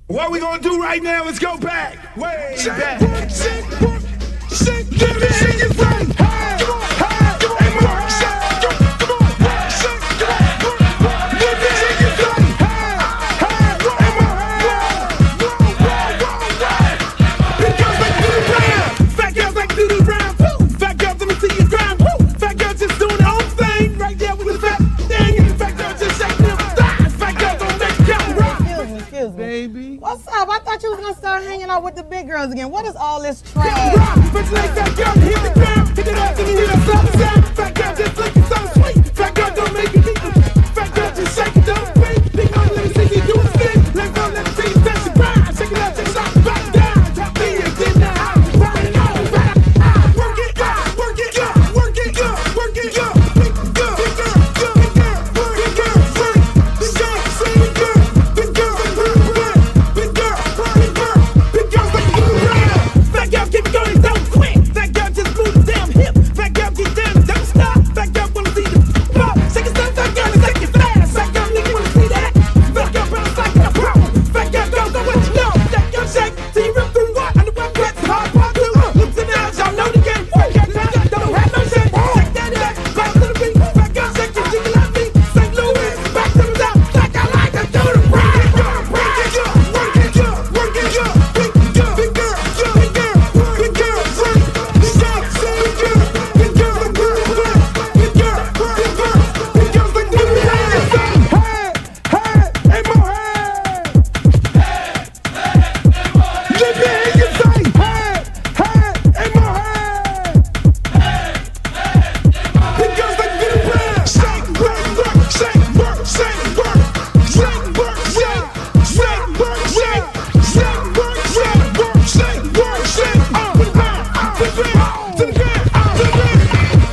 What we gonna do right now is go back, way back. Shake, give me your friend. Hey, hey, more. Baby. What's up? I thought you was gonna start hanging out with the big girls again. What is all this trash? Fat girl, hit the ground, hit it up, and hit us up, sound. Fat girl just looking so sweet. Fat girl don't make it deep. Fat girl just shake it, don't speak. Big girl, let me see you do a spin. Let go, let me see you touch the ground. Shake it up, just shot the back down. Top me is in the house, burning on. Work it, work it, work it, work it, big girl, big girl, big girl, big girl, big girl, big girl, big girl, big girl, big girl, big girl, like you around. Fat girl, keep going, don't quit. Fat girl, just move the damn hip. Fat girl, get down, don't stop. Fat girl, wanna see the pop. Shake it, stop, fat girl, take it fast. Fat girl, nigga, wanna see that? Fat girl, bounce like a pro. Fat girl, go what you know. Fat girl, shake till you rip through what? On the web, wet, hard, pop through. Looks in the house, y'all know the game. Fat girl, don't have no shame. Shake that back, bounce to the beat. Fat girl, shake it, jiggle at me. St. Louis, back to the top. Like I like to do the rap. Work it, work it, work it, big girl, big girl, big girl, big girl, big girl, big girl, big girl, big girl, big girl, big girl, big girl, like you around. Hey, hey, more hey. Let me hear you say, hey, hey, more hey. Big girls like you around. Shake, work, shake, work, shake, work, shake, work, shake, shake, work, shake, shake, work, shake, work, shake, work, shake. Put it back, to the ground, to the ground.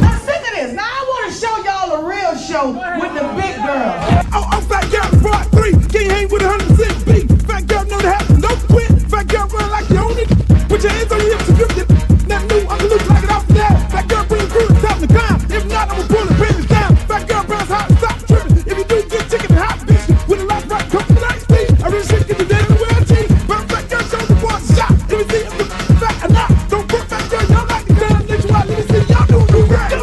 Now sick of this. Now I want to show y'all a real show with the big girls. Oh, fat girl, part 3. Can't hang with 100% beat. Fat girl, know the happen, don't quit. Fat girl, run like you own it. Put your hands on your hips and grip it. That new, I'm gonna look like it off the that. Fat girl, bring it through the top of the climb. If not, I'ma pull the business down. Fat girl, bounce hot and stop tripping. If you do, get chicken and hot bitch. With a lot of rock, come to the night speed. I really shit, get the day in the world cheap. But fat girl, show the boys a shot. If you see if the fat or not. Don't put fat girl, y'all like it down. Let you out, let me see y'all do the rap.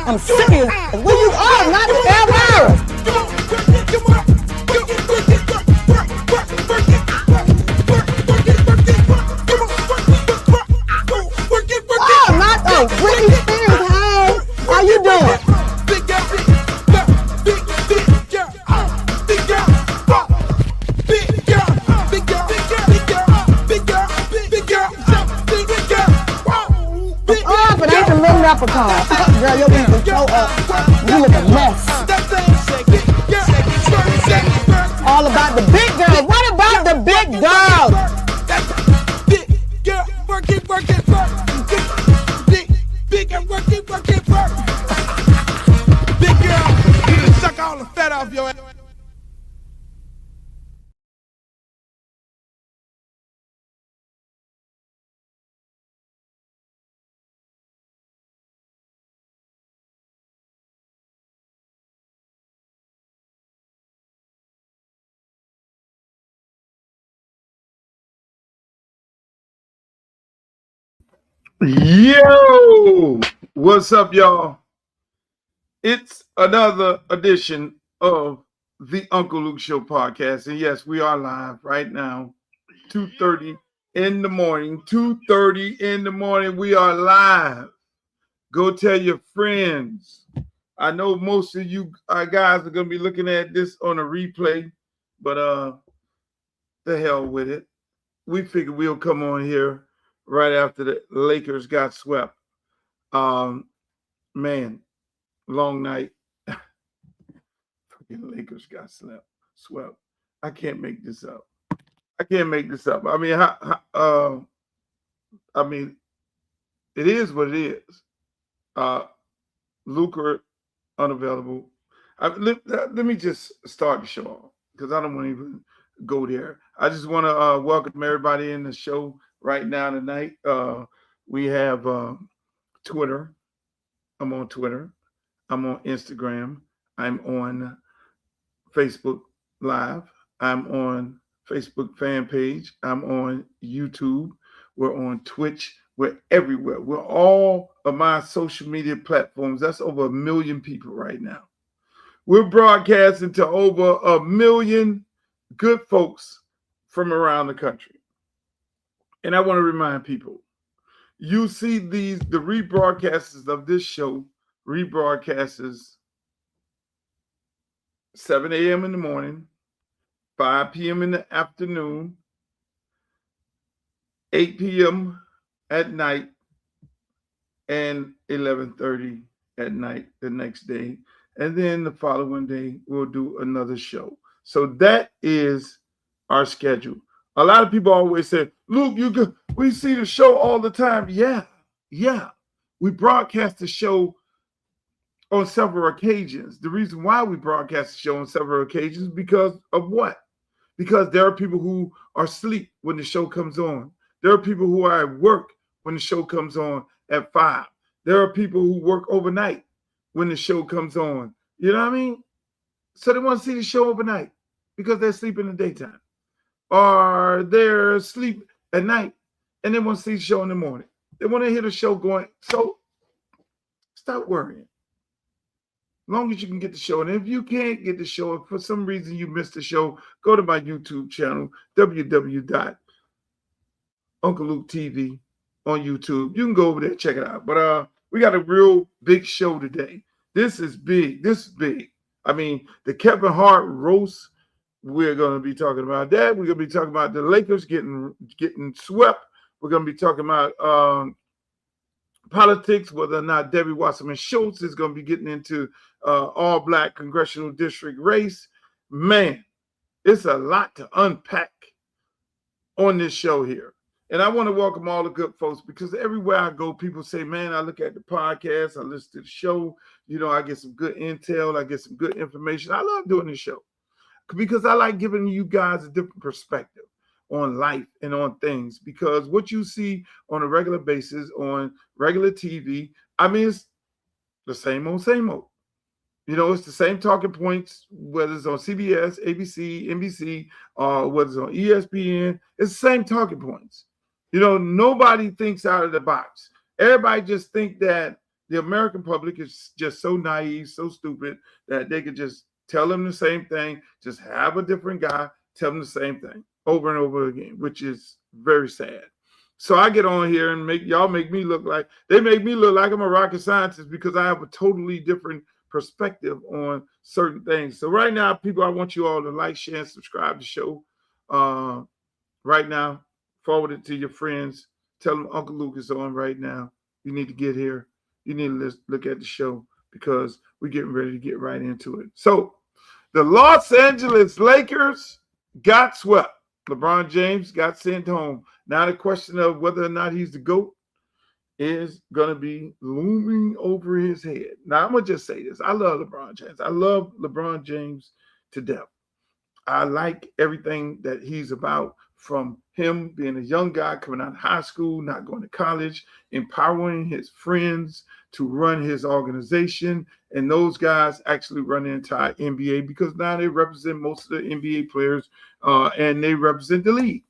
I'm serious. Where you are, not ever. Oh, not the Britney Spears. Hey, how you doing? Oh, but ain't the little leprechaun. Girl, your beat is so up. You look a mess. All about the big girls. What about the big girls? Big girl, work it, work it, work. Big girl, work it, work it, work. Big girl, you done suck all the fat off your ass. Yo, what's up, y'all? It's another edition of the Uncle Luke Show podcast. And yes, we are live right now, 2:30 in the morning. 2:30 in the morning, we are live. Go tell your friends. I know most of you guys are going to be looking at this on a replay, but the hell with it. We figured we'll come on here right after the Lakers got swept. Man, long night. Fucking Lakers got swept. I can't make this up. I can't make this up. I mean, I mean, it is what it is. Luka unavailable. Let me just start the show off because I don't want to even go there. I just want to welcome everybody in the show right now tonight. We have Twitter. I'm on Twitter. I'm on Instagram. I'm on Facebook Live. I'm on Facebook fan page. I'm on YouTube. We're on Twitch. We're everywhere. We're all of my social media platforms. That's over 1 million people right now. We're broadcasting to over 1 million good folks from around the country. And I want to remind people, you see the rebroadcasts of this show, rebroadcasts 7 a.m. in the morning, 5 p.m. in the afternoon, 8 p.m. at night, and 11:30 at night the next day. And then the following day, we'll do another show. So that is our schedule. A lot of people always say, Luke, we see the show all the time. Yeah. We broadcast the show on several occasions. The reason why we broadcast the show on several occasions is because of what? Because there are people who are asleep when the show comes on. There are people who are at work when the show comes on at 5. There are people who work overnight when the show comes on. You know what I mean? So they want to see the show overnight because they're asleep in the daytime. Or they're asleep at night and they want to see the show in the morning. They want to hear the show going. So stop worrying. As long as you can get the show. And if you can't get the show, if for some reason you missed the show, go to my YouTube channel, www.UncleLukeTV on YouTube. You can go over there and check it out. But we got a real big show today. This is big. This is big. I mean, the Kevin Hart roast, we're going to be talking about that. We're going to be talking about the Lakers getting swept. We're going to be talking about politics, whether or not Debbie Wasserman Schultz is going to be getting into all Black Congressional District race. Man, it's a lot to unpack on this show here. And I want to welcome all the good folks because everywhere I go, people say, man, I look at the podcast, I listen to the show, you know, I get some good intel, I get some good information. I love doing this show because I like giving you guys a different perspective on life and on things, because what you see on a regular basis on regular TV, I mean, it's the same old. You know, it's the same talking points, whether it's on CBS, ABC, NBC, whether it's on ESPN, it's the same talking points. You know, nobody thinks out of the box. Everybody just think that the American public is just so naive, so stupid that they could just tell them the same thing, just have a different guy tell them the same thing over and over again, which is very sad. So I get on here and make me look like I'm a rocket scientist because I have a totally different perspective on certain things. So right now, people, I want you all to like, share, and subscribe to the show. Right now, forward it to your friends. Tell them Uncle Luke is on right now. You need to get here. You need to look at the show because we're getting ready to get right into it. So the Los Angeles Lakers got swept. LeBron James got sent home. Now the question of whether or not he's the GOAT is going to be looming over his head. Now, I'm going to just say this. I love LeBron James. I love LeBron James to death. I like everything that he's about, from him being a young guy coming out of high school, not going to college, empowering his friends to run his organization. And those guys actually run the entire NBA because now they represent most of the NBA players and they represent the league.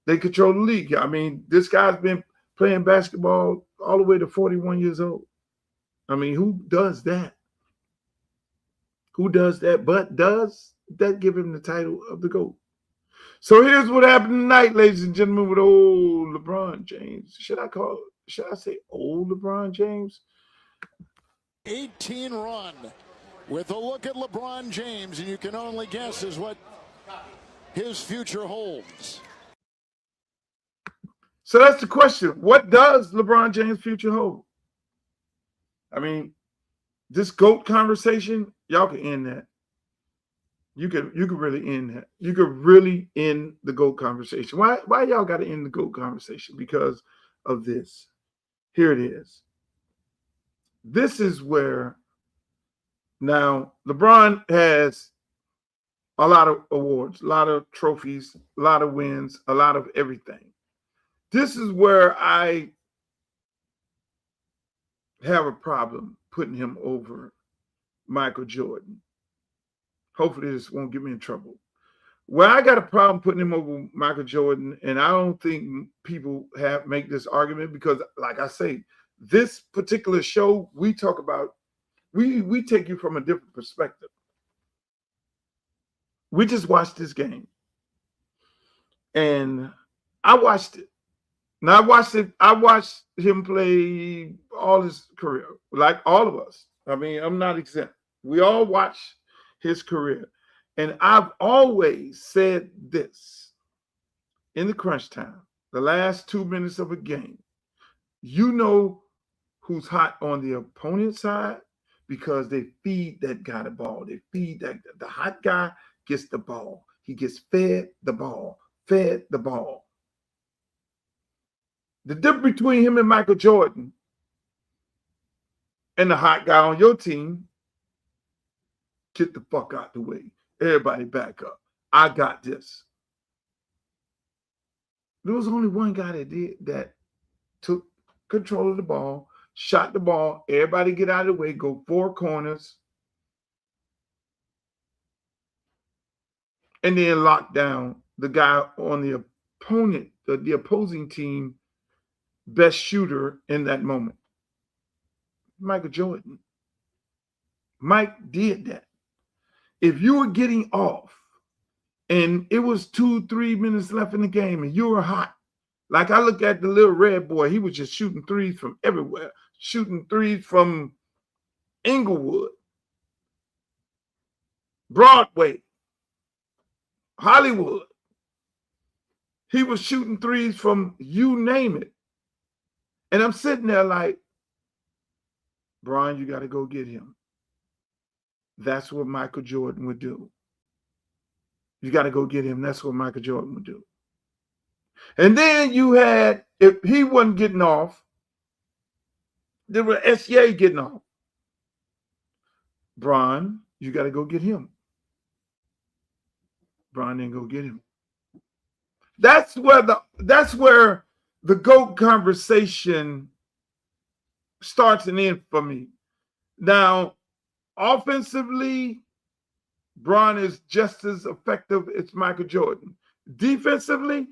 They control the league. I mean, this guy's been playing basketball all the way to 41 years old. I mean, who does that? Who does that? But does that give him the title of the GOAT? So here's what happened tonight, ladies and gentlemen, with old LeBron James. Should I say old LeBron James? 18 run with a look at LeBron James, and you can only guess is what his future holds. So that's the question. What does LeBron James' future hold? I mean, this GOAT conversation, y'all can end that. You could really end that. You could really end the GOAT conversation. Why y'all got to end the GOAT conversation? Because of this. Here it is. This is where now LeBron has a lot of awards, a lot of trophies, a lot of wins, a lot of everything. This is where I have a problem putting him over Michael Jordan. Hopefully this won't get me in trouble. Where I got a problem putting him over Michael Jordan, and I don't think people make this argument because, like I say, this particular show we talk about, we take you from a different perspective. We just watched this game, and I watched it. Now I watched him play all his career, like all of us. I mean, I'm not exempt. We all watch his career. And I've always said this in the crunch time, the last 2 minutes of a game, you know who's hot on the opponent's side because they feed that guy the ball. They feed that the hot guy gets the ball. He gets fed the ball. The difference between him and Michael Jordan and the hot guy on your team, get the fuck out the way. Everybody back up. I got this. There was only one guy that took control of the ball, shot the ball, everybody get out of the way, go 4 corners, and then lock down the guy on the opponent, the opposing team, best shooter in that moment. Michael Jordan. Mike did that. If you were getting off and it was 2-3 minutes left in the game and you were hot, like I look at the little red boy, he was just shooting threes from everywhere, shooting threes from Inglewood, Broadway, Hollywood. He was shooting threes from you name it. And I'm sitting there like, Brian, you got to go get him. That's what Michael Jordan would do. You got to go get him. That's what Michael Jordan would do. And then you had, if he wasn't getting off, there was SCA getting off. Brian, you got to go get him. Brian didn't go get him. That's where the GOAT conversation starts and ends for me. Now, offensively, Bron is just as effective as Michael Jordan. Defensively,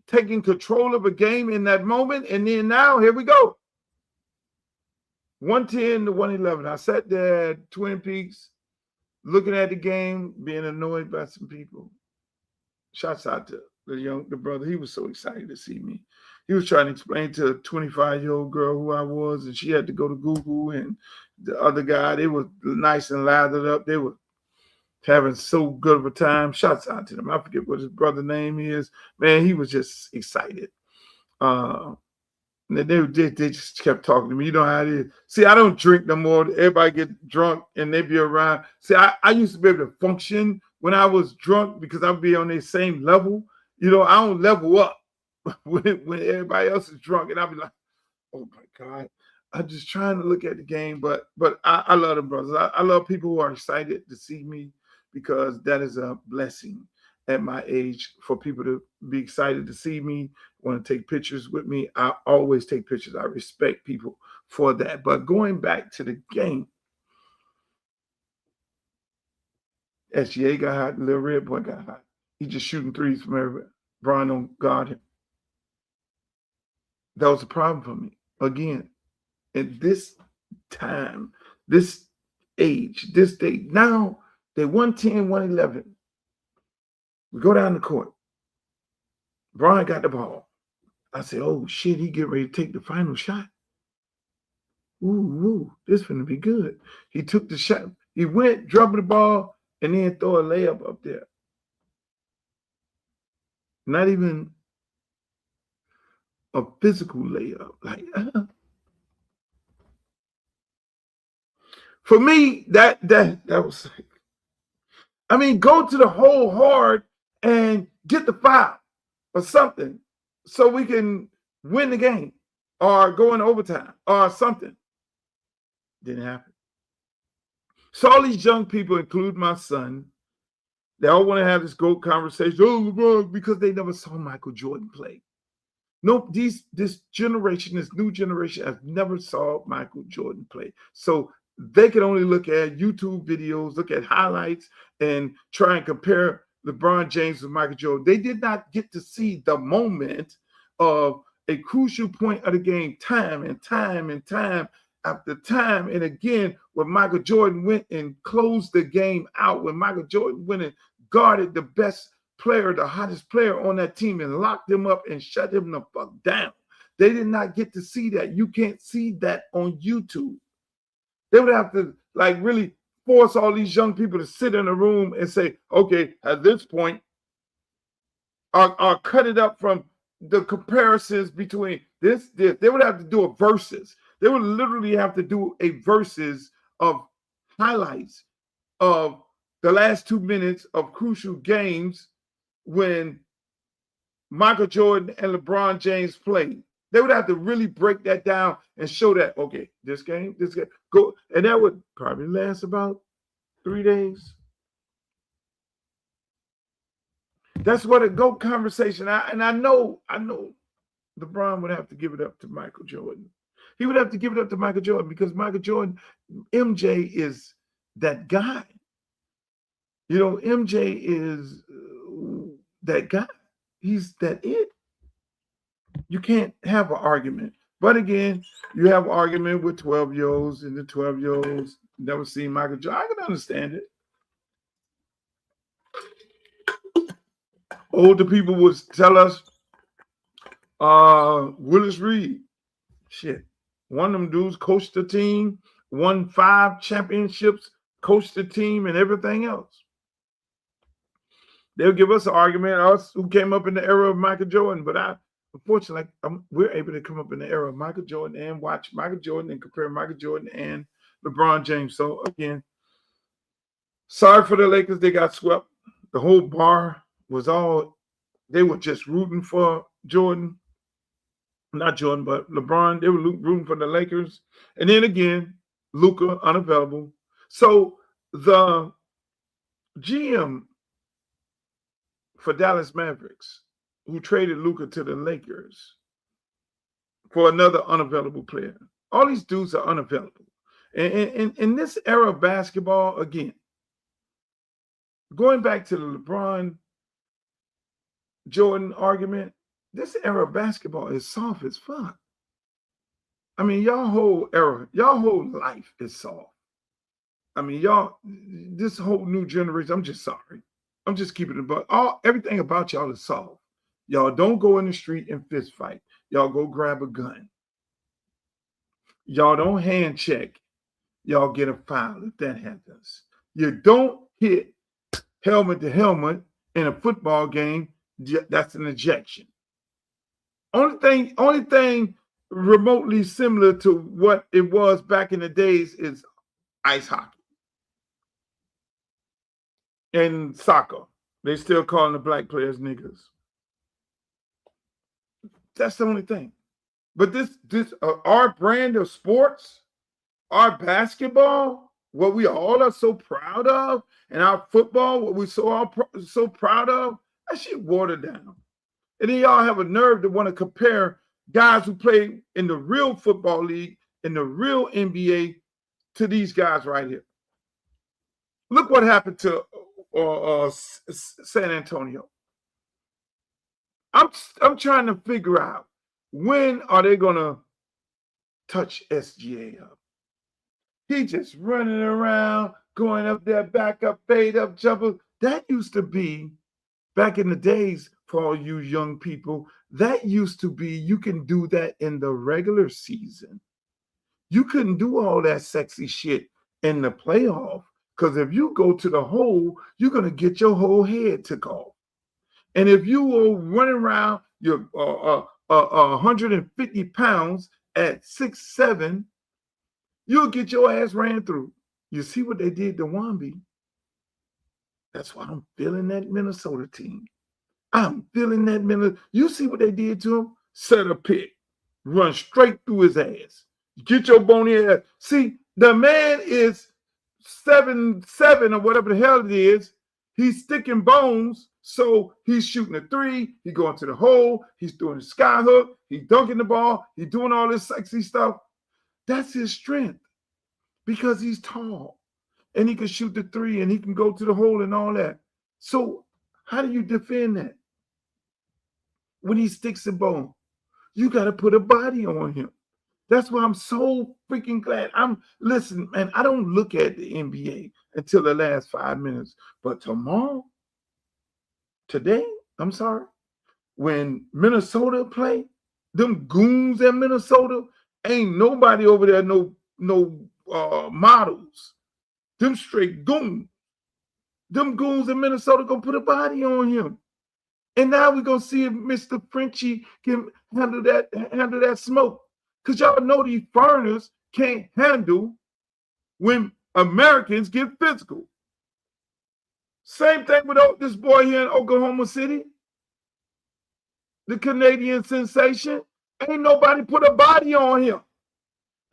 taking control of a game in that moment, and then now, here we go. 110 to 111. I sat there at Twin Peaks, looking at the game, being annoyed by some people. Shouts out to the brother. He was so excited to see me. He was trying to explain to a 25-year-old girl who I was, and she had to go to Google, and the other guy, they were nice and lathered up. They were having so good of a time. Shouts out to them. I forget what his brother's name is. Man, he was just excited. They just kept talking to me. You know how it is. See, I don't drink no more. Everybody get drunk, and they be around. See, I used to be able to function when I was drunk because I'd be on their same level. You know, I don't level up when everybody else is drunk, and I'll be like, oh, my God. I'm just trying to look at the game, but I love them brothers. I love people who are excited to see me because that is a blessing at my age for people to be excited to see me, want to take pictures with me. I always take pictures. I respect people for that. But going back to the game, SGA got hot, the little red boy got hot. He just shooting threes from everywhere. Brian don't guard him. That was a problem for me. Again, at this time, this age, this day, now they 110, 111. We go down the court. Brian got the ball. I said, oh, shit, he get ready to take the final shot. Ooh, this finna be good. He took the shot. He went, dropped the ball, and then throw a layup up there. Not even a physical layup. Like, For me, that was like, I mean, go to the hole hard and get the foul or something so we can win the game or go in overtime or something. Didn't happen. So all these young people, include my son, they all want to have this GOAT conversation. Oh, LeBron, because they never saw Michael Jordan play. No, this generation, this new generation, has never saw Michael Jordan play. So they can only look at YouTube videos, look at highlights, and try and compare LeBron James with Michael Jordan. They did not get to see the moment of a crucial point of the game, time and time and time after time. And again, when Michael Jordan went and closed the game out, when Michael Jordan went and guarded the best player, the hottest player on that team, and locked him up and shut him the fuck down. They did not get to see that. You can't see that on YouTube. They would have to like really force all these young people to sit in a room and say, okay, at this point, I'll cut it up from the comparisons between this. They would have to do a versus. They would literally have to do a versus of highlights of the last 2 minutes of crucial games when Michael Jordan and LeBron James played. They would have to really break that down and show that, okay, this game, go. And that would probably last about 3 days. That's what a GOAT conversation. I know LeBron would have to give it up to Michael Jordan. He would have to give it up to Michael Jordan because Michael Jordan, MJ is that guy. You know, MJ is that guy. He's that it. You can't have an argument. But again, you have an argument with 12-year-olds, and the 12-year-olds never seen Michael Jordan. I can understand it. Older people would tell us, Willis Reed, shit, one of them dudes coached the team, won 5 championships, coached the team, and everything else. They'll give us an argument, us who came up in the era of Michael Jordan, but unfortunately, we're able to come up in the era of Michael Jordan and watch Michael Jordan and compare Michael Jordan and LeBron James. So again, sorry for the Lakers. They got swept. The whole bar was they were just rooting for Jordan. Not Jordan, but LeBron. They were rooting for the Lakers. And then again, Luka unavailable. So the GM for Dallas Mavericks, who traded Luka to the Lakers for another unavailable player. All these dudes are unavailable. And in this era of basketball, again, going back to the LeBron Jordan argument, this era of basketball is soft as fuck. I mean, y'all whole life is soft. I mean, this whole new generation, I'm just sorry. I'm just keeping it about everything about y'all is soft. Y'all don't go in the street and fist fight. Y'all go grab a gun. Y'all don't hand check. Y'all get a foul if that happens. You don't hit helmet to helmet in a football game. That's an ejection. Only thing remotely similar to what it was back in the days is ice hockey and soccer. They still calling the black players niggas. That's the only thing. But this our brand of sports, our basketball, what we all are so proud of, and our football, what we so proud of, that shit watered down. And then y'all have a nerve to want to compare guys who play in the real football league, in the real NBA, to these guys right here. Look what happened to San Antonio. I'm trying to figure out, when are they gonna touch SGA up? He just running around, going up there, back up, fade up, jumper. That used to be, back in the days, for all you young people, that used to be, you can do that in the regular season. You couldn't do all that sexy shit in the playoff, because if you go to the hole, you're gonna get your whole head took off. And if you will run around, you're 150 pounds at 6'7", you'll get your ass ran through. You see what they did to Wamby? That's why I'm feeling that Minnesota team. I'm feeling that Minnesota. You see what they did to him? Set a pick. Run straight through his ass. Get your bony ass. See, the man is 7'7" or whatever the hell it is. He's sticking bones, so he's shooting a three. He going to the hole. He's doing the sky hook. He's dunking the ball. He's doing all this sexy stuff. That's his strength because he's tall and he can shoot the three and he can go to the hole and all that. So how do you defend that? When he sticks a bone, you got to put a body on him. That's why I'm so freaking glad. Listen, man, I don't look at the NBA until the last 5 minutes. But today, I'm sorry, when Minnesota play, them goons in Minnesota, ain't nobody over there, no models. Them straight goons. Them goons in Minnesota gonna put a body on him. And now we're gonna see if Mr. Frenchie can handle that smoke. Because y'all know these foreigners can't handle when Americans get physical. Same thing with this boy here in Oklahoma City, the Canadian sensation. Ain't nobody put a body on him.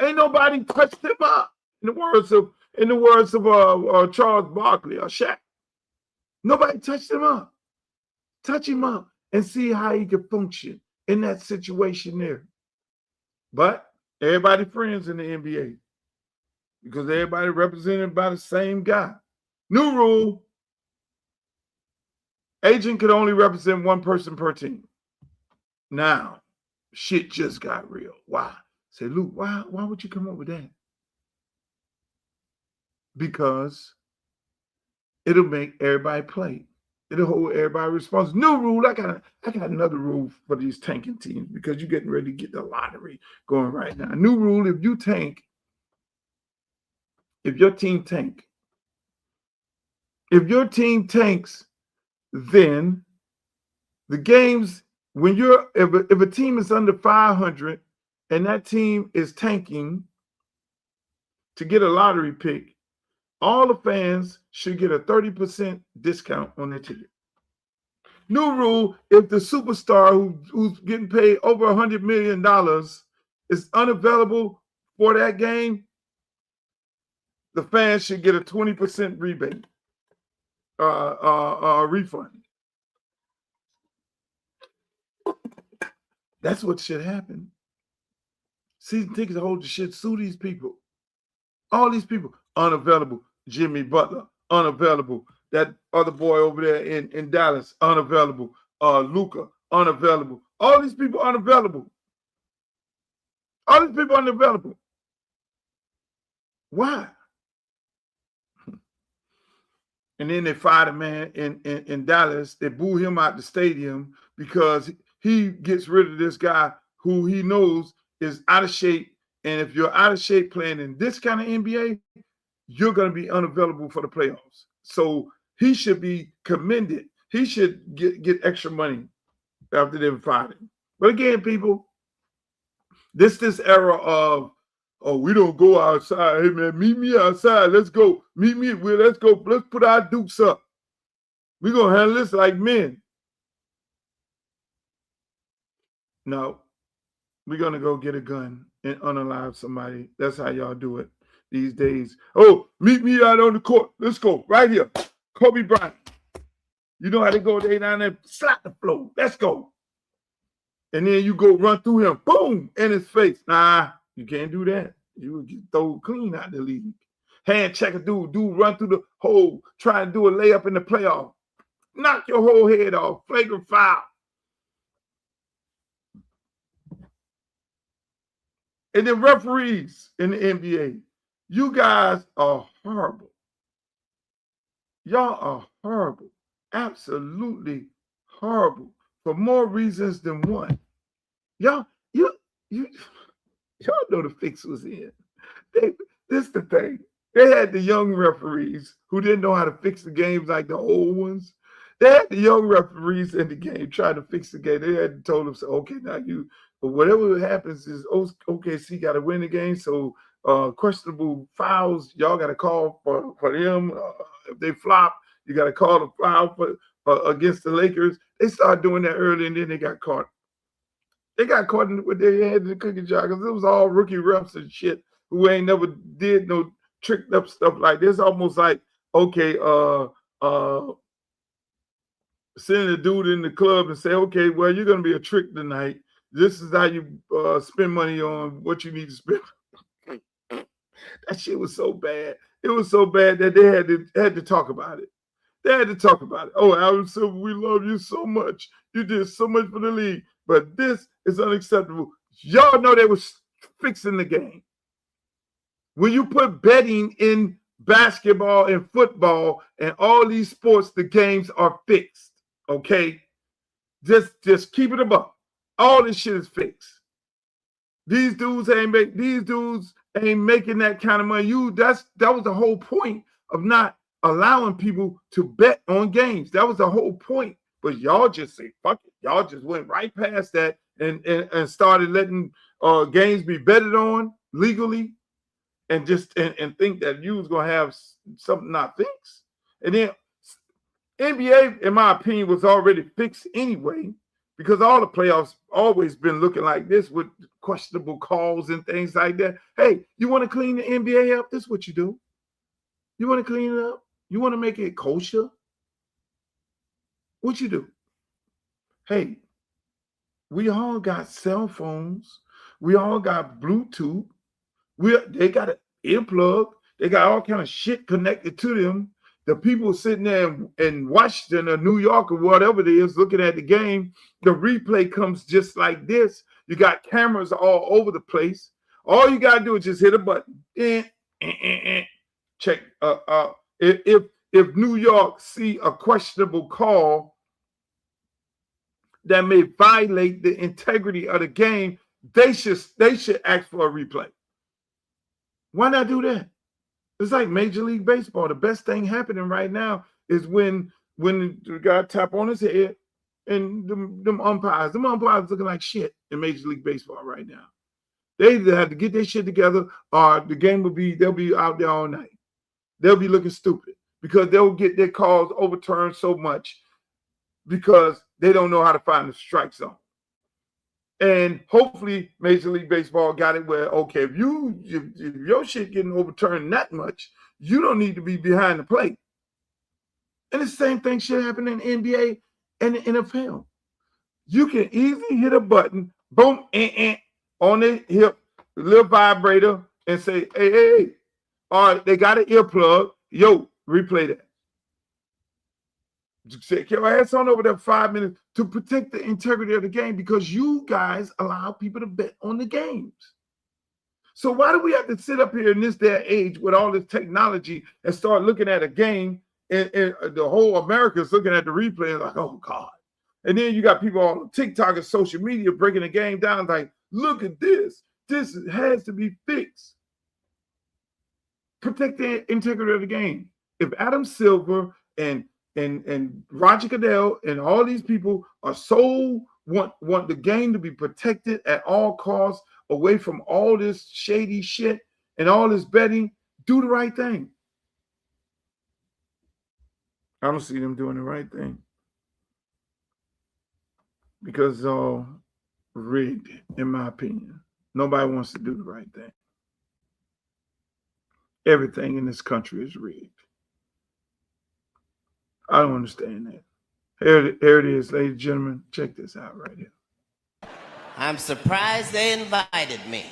Ain't nobody touched him up. In the words of Charles Barkley or Shaq, nobody touched him up. Touch him up and see how he can function in that situation there. But everybody friends in the NBA because everybody represented by the same guy. New rule: agent could only represent one person per team. Now, shit just got real. Why? Say, Luke, why would you come up with that? Because it'll make everybody play. It'll hold everybody responsible. New rule. I got another rule for these tanking teams because you're getting ready to get the lottery going right now. New rule: if your team tanks, then the games when if a team is under 500 and that team is tanking to get a lottery pick, all the fans should get a 30% discount on their ticket. New rule: if the superstar who's getting paid over $100 million is unavailable for that game, the fans should get a 20% rebate, refund. That's what should happen. Season tickets hold the shit. Sue these people. All these people unavailable. Jimmy Butler, unavailable. That other boy over there in Dallas, unavailable. Luka, unavailable. All these people unavailable. All these people unavailable. Why? And then they fired a man in Dallas. They boo him out the stadium because he gets rid of this guy who he knows is out of shape. And if you're out of shape playing in this kind of NBA, you're going to be unavailable for the playoffs. So he should be commended. He should get extra money after they've fired him. But again, people, this era of, oh, we don't go outside. Hey, man, meet me outside. Let's go. Meet me. Let's go. Let's put our dukes up. We're going to handle this like men. No, we're going to go get a gun and unalive somebody. That's how y'all do it these days. Oh, meet me out on the court. Let's go. Right here. Kobe Bryant. You know how they go. They down there, slap the floor. Let's go. And then you go run through him. Boom. In his face. Nah, you can't do that. You throw clean out the league. Hand check a dude. Dude run through the hole. Try and do a layup in the playoff. Knock your whole head off. Flagrant foul. And the referees in the NBA, you guys are horrible. Y'all are horrible. Absolutely horrible. For more reasons than one. Y'all know the fix was in. This the thing. They had the young referees who didn't know how to fix the games like the old ones. They had the young referees in the game trying to fix the game. They had told them, okay, now but whatever happens is OKC got to win the game. So questionable fouls, y'all got to call for them. If they flop, You got to call the foul for against the Lakers. They started doing that early, and then they got caught. They got caught with their head in the cookie jar because it was all rookie refs and shit who ain't never did no tricked up stuff like this. Almost like, okay, sending a dude in the club and say, okay, well, you're going to be a trick tonight. This is how you spend money on what you need to spend. That shit was so bad. It was so bad that they had to talk about it. They had to talk about it. Oh, Adam Silver, we love you so much. You did so much for the league, but this is unacceptable. Y'all know they was fixing the game. When you put betting in basketball and football and all these sports, the games are fixed. Okay, just keep it above. All this shit is fixed. These dudes ain't making that kind of money. That was the whole point of not allowing people to bet on games. That was the whole point. But y'all just say fuck it. Y'all just went right past that and started letting games be betted on legally, and think that you was gonna have something not fixed. And then NBA, in my opinion, was already fixed anyway, because all the playoffs always been looking like this with questionable calls and things like that. Hey, you want to clean the NBA up? This is what you do. You want to clean it up? You want to make it kosher? What you do? Hey, we all got cell phones. We all got Bluetooth. They got an earplug. They got all kind of shit connected to them. The people sitting there in Washington or New York or whatever it is looking at the game, the replay comes just like this. You got cameras all over the place. All you got to do is just hit a button. Check. If New York see a questionable call that may violate the integrity of the game, they should ask for a replay. Why not do that? It's like Major League Baseball. The best thing happening right now is when the guy tap on his head and them umpires looking like shit in Major League Baseball right now. They either have to get their shit together or the game they'll be out there all night. They'll be looking stupid because they'll get their calls overturned so much because they don't know how to find the strike zone. And hopefully Major League Baseball got it where, okay, if your shit getting overturned that much, you don't need to be behind the plate. And the same thing should happen in the NBA and the NFL. You can easily hit a button, boom, on the hip, a little vibrator, and say, hey. All right, they got an earplug. Yo, replay that. Get your ass on over there 5 minutes to protect the integrity of the game, because you guys allow people to bet on the games. So why do we have to sit up here in this day and age with all this technology and start looking at a game and the whole America is looking at the replay and like, oh God. And then you got people on TikTok and social media breaking the game down like, look at this. This has to be fixed. Protect the integrity of the game. If Adam Silver and Roger Goodell and all these people are want the game to be protected at all costs, away from all this shady shit and all this betting, do the right thing. I don't see them doing the right thing because it's all rigged, in my opinion. Nobody wants to do the right thing. Everything in this country is rigged. I don't understand that. Here it is, ladies and gentlemen. Check this out right here. I'm surprised they invited me.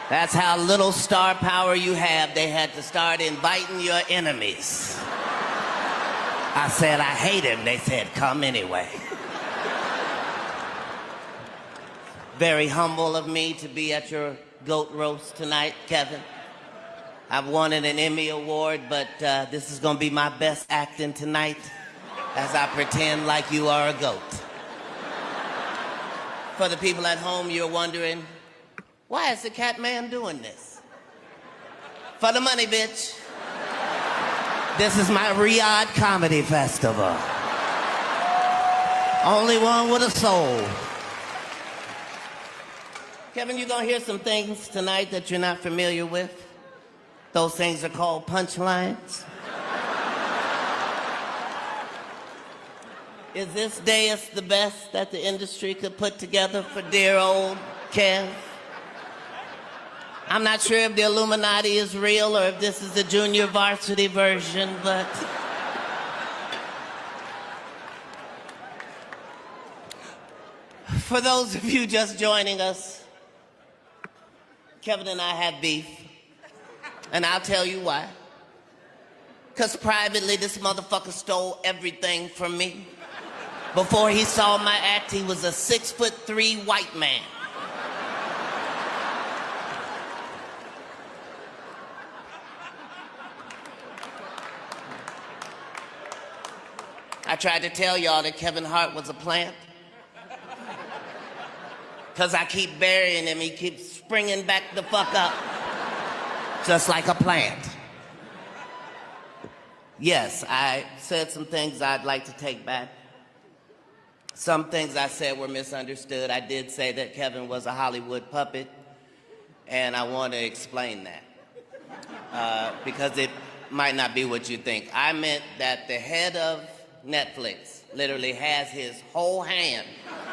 That's how little star power you have. They had to start inviting your enemies. I said, I hate him. They said, come anyway. Very humble of me to be at your goat roast tonight, Kevin. I've won an Emmy Award, but this is gonna be my best acting tonight as I pretend like you are a goat. For the people at home, you're wondering, why is the Cat Man doing this? For the money, bitch. This is my Riyadh Comedy Festival. Only one with a soul. Kevin, you're gonna hear some things tonight that you're not familiar with. Those things are called punchlines. Is this dais the best that the industry could put together for dear old Kev? I'm not sure if the Illuminati is real or if this is the junior varsity version, but... For those of you just joining us, Kevin and I had beef, and I'll tell you why. Because privately, this motherfucker stole everything from me. Before he saw my act, he was a 6'3" white man. I tried to tell y'all that Kevin Hart was a plant. Because I keep burying him, he keeps springing back the fuck up. Just like a plant. Yes, I said some things I'd like to take back. Some things I said were misunderstood. I did say that Kevin was a Hollywood puppet, and I want to explain that. Because it might not be what you think. I meant that the head of Netflix literally has his whole hand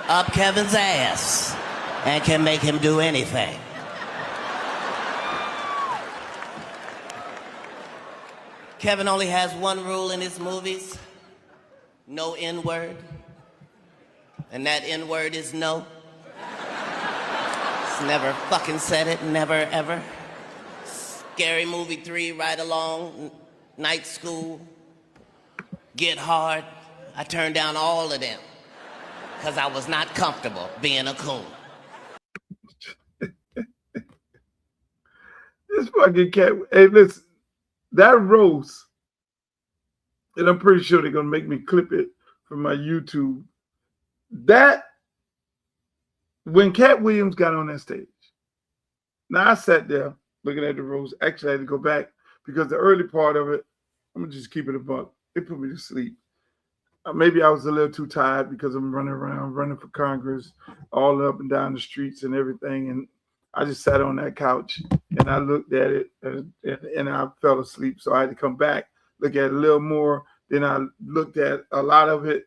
up Kevin's ass and can make him do anything. Kevin only has one rule in his movies: no N-word. And that N-word is no. He's never fucking said it, never ever. Scary Movie 3, Ride Along, Night School, Get Hard. I turned down all of them because I was not comfortable being a coon. This fucking cat. Hey, listen, that roast, and I'm pretty sure they're gonna make me clip it from my YouTube. That when Katt Williams got on that stage, now I sat there looking at the roast. Actually, I had to go back because the early part of it, I'm gonna just keep it a buck. It put me to sleep. Maybe I was a little too tired because I'm running around, running for Congress, all up and down the streets and everything. And I just sat on that couch and I looked at it and I fell asleep. So I had to come back, look at it a little more. Then I looked at a lot of it.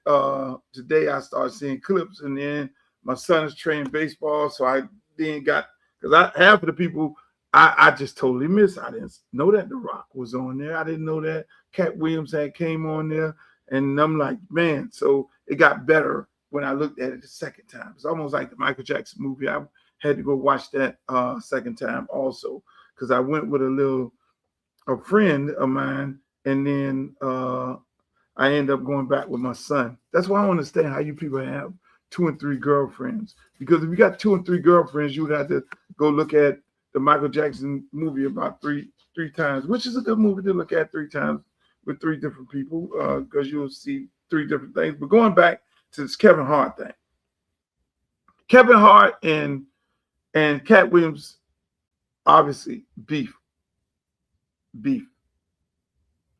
Today I started seeing clips, and then my son is training baseball. So I then got, because half of the people I just totally missed. I didn't know that The Rock was on there. I didn't know that Katt Williams had came on there. And I'm like, man, so it got better when I looked at it the second time. It's almost like the Michael Jackson movie. I had to go watch that second time also, because I went with a friend of mine, and then I ended up going back with my son. That's why I don't understand how you people have 2 and 3 girlfriends. Because if you got 2 and 3 girlfriends, you would have to go look at the Michael Jackson movie about three times, which is a good movie to look at 3 times. With 3 different people, because you'll see 3 different things. But going back to this Kevin Hart thing, Kevin Hart and Katt Williams, obviously beef.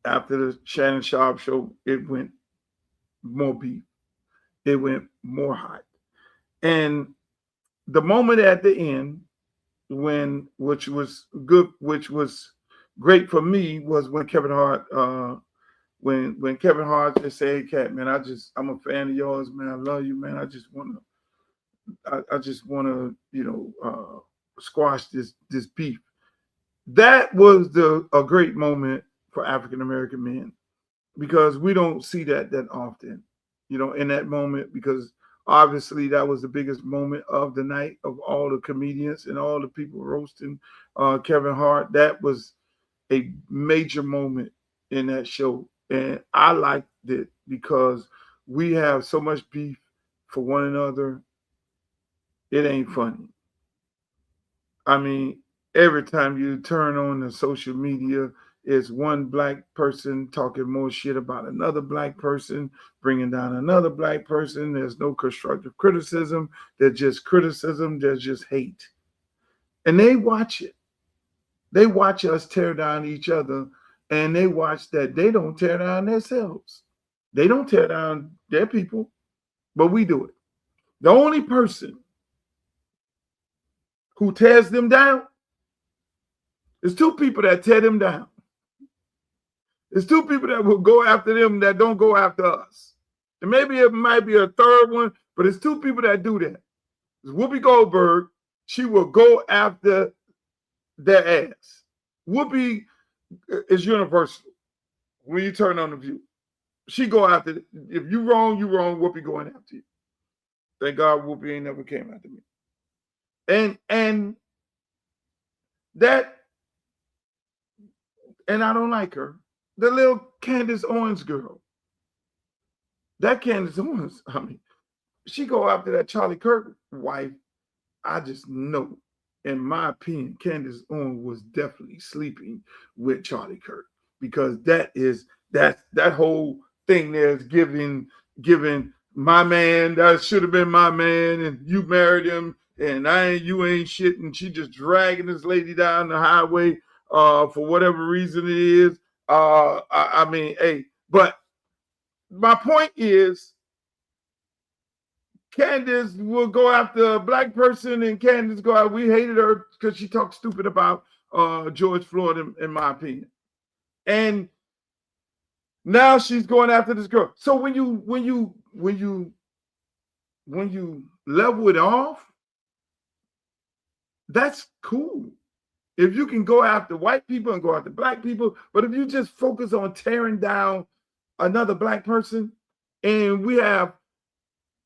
After the Shannon Sharp show, it went more beef. It went more hot. And the moment at the end, which was great for me, was when Kevin Hart, when Kevin Hart just said, "Hey, Katt, man, I'm a fan of yours, man. I love you, man. I just wanna, squash this beef." That was a great moment for African American men, because we don't see that often, in that moment, because obviously that was the biggest moment of the night of all the comedians and all the people roasting Kevin Hart. That was a major moment in that show, and I liked it because we have so much beef for one another. It ain't funny. I mean, every time you turn on the social media, it's one black person talking more shit about another black person, bringing down another black person. There's no constructive criticism. There's just criticism. There's just hate. And they watch it. They watch us tear down each other, and they watch that they don't tear down themselves. They don't tear down their people, but we do it. The only person who tears them down There's two people that tear them down. There's two people that will go after them that don't go after us. And maybe it might be a third one, but it's two people that do that. It's Whoopi Goldberg. She will go after their ass. Whoopi is universal. When you turn on The View, she go after. If you wrong, you wrong. Whoopi going after you. Thank God Whoopi ain't never came after me. And that, and I don't like her. The little Candace Owens girl. That Candace Owens, I mean, she go after that Charlie Kirk wife. I just know, in my opinion, Candace Owens was definitely sleeping with Charlie Kirk, because that whole thing there is giving my man, that should have been my man, and you married him, and you ain't shit, and she just dragging this lady down the highway for whatever reason it is. I mean, hey, but my point is, Candace will go after a black person, and Candace go out. We hated her because she talked stupid about George Floyd, in my opinion. And now she's going after this girl. So when you level it off, that's cool. If you can go after white people and go after black people, but if you just focus on tearing down another black person, and we have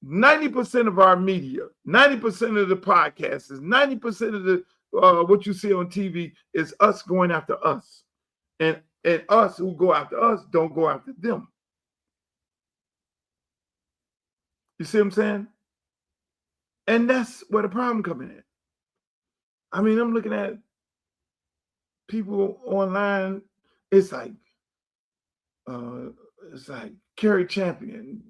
90% of our media, 90% of the podcasts, 90% of the what you see on TV is us going after us, and us who go after us don't go after them. You see what I'm saying? And that's where the problem coming in. I mean, I'm looking at people online. It's like Kerry Champion,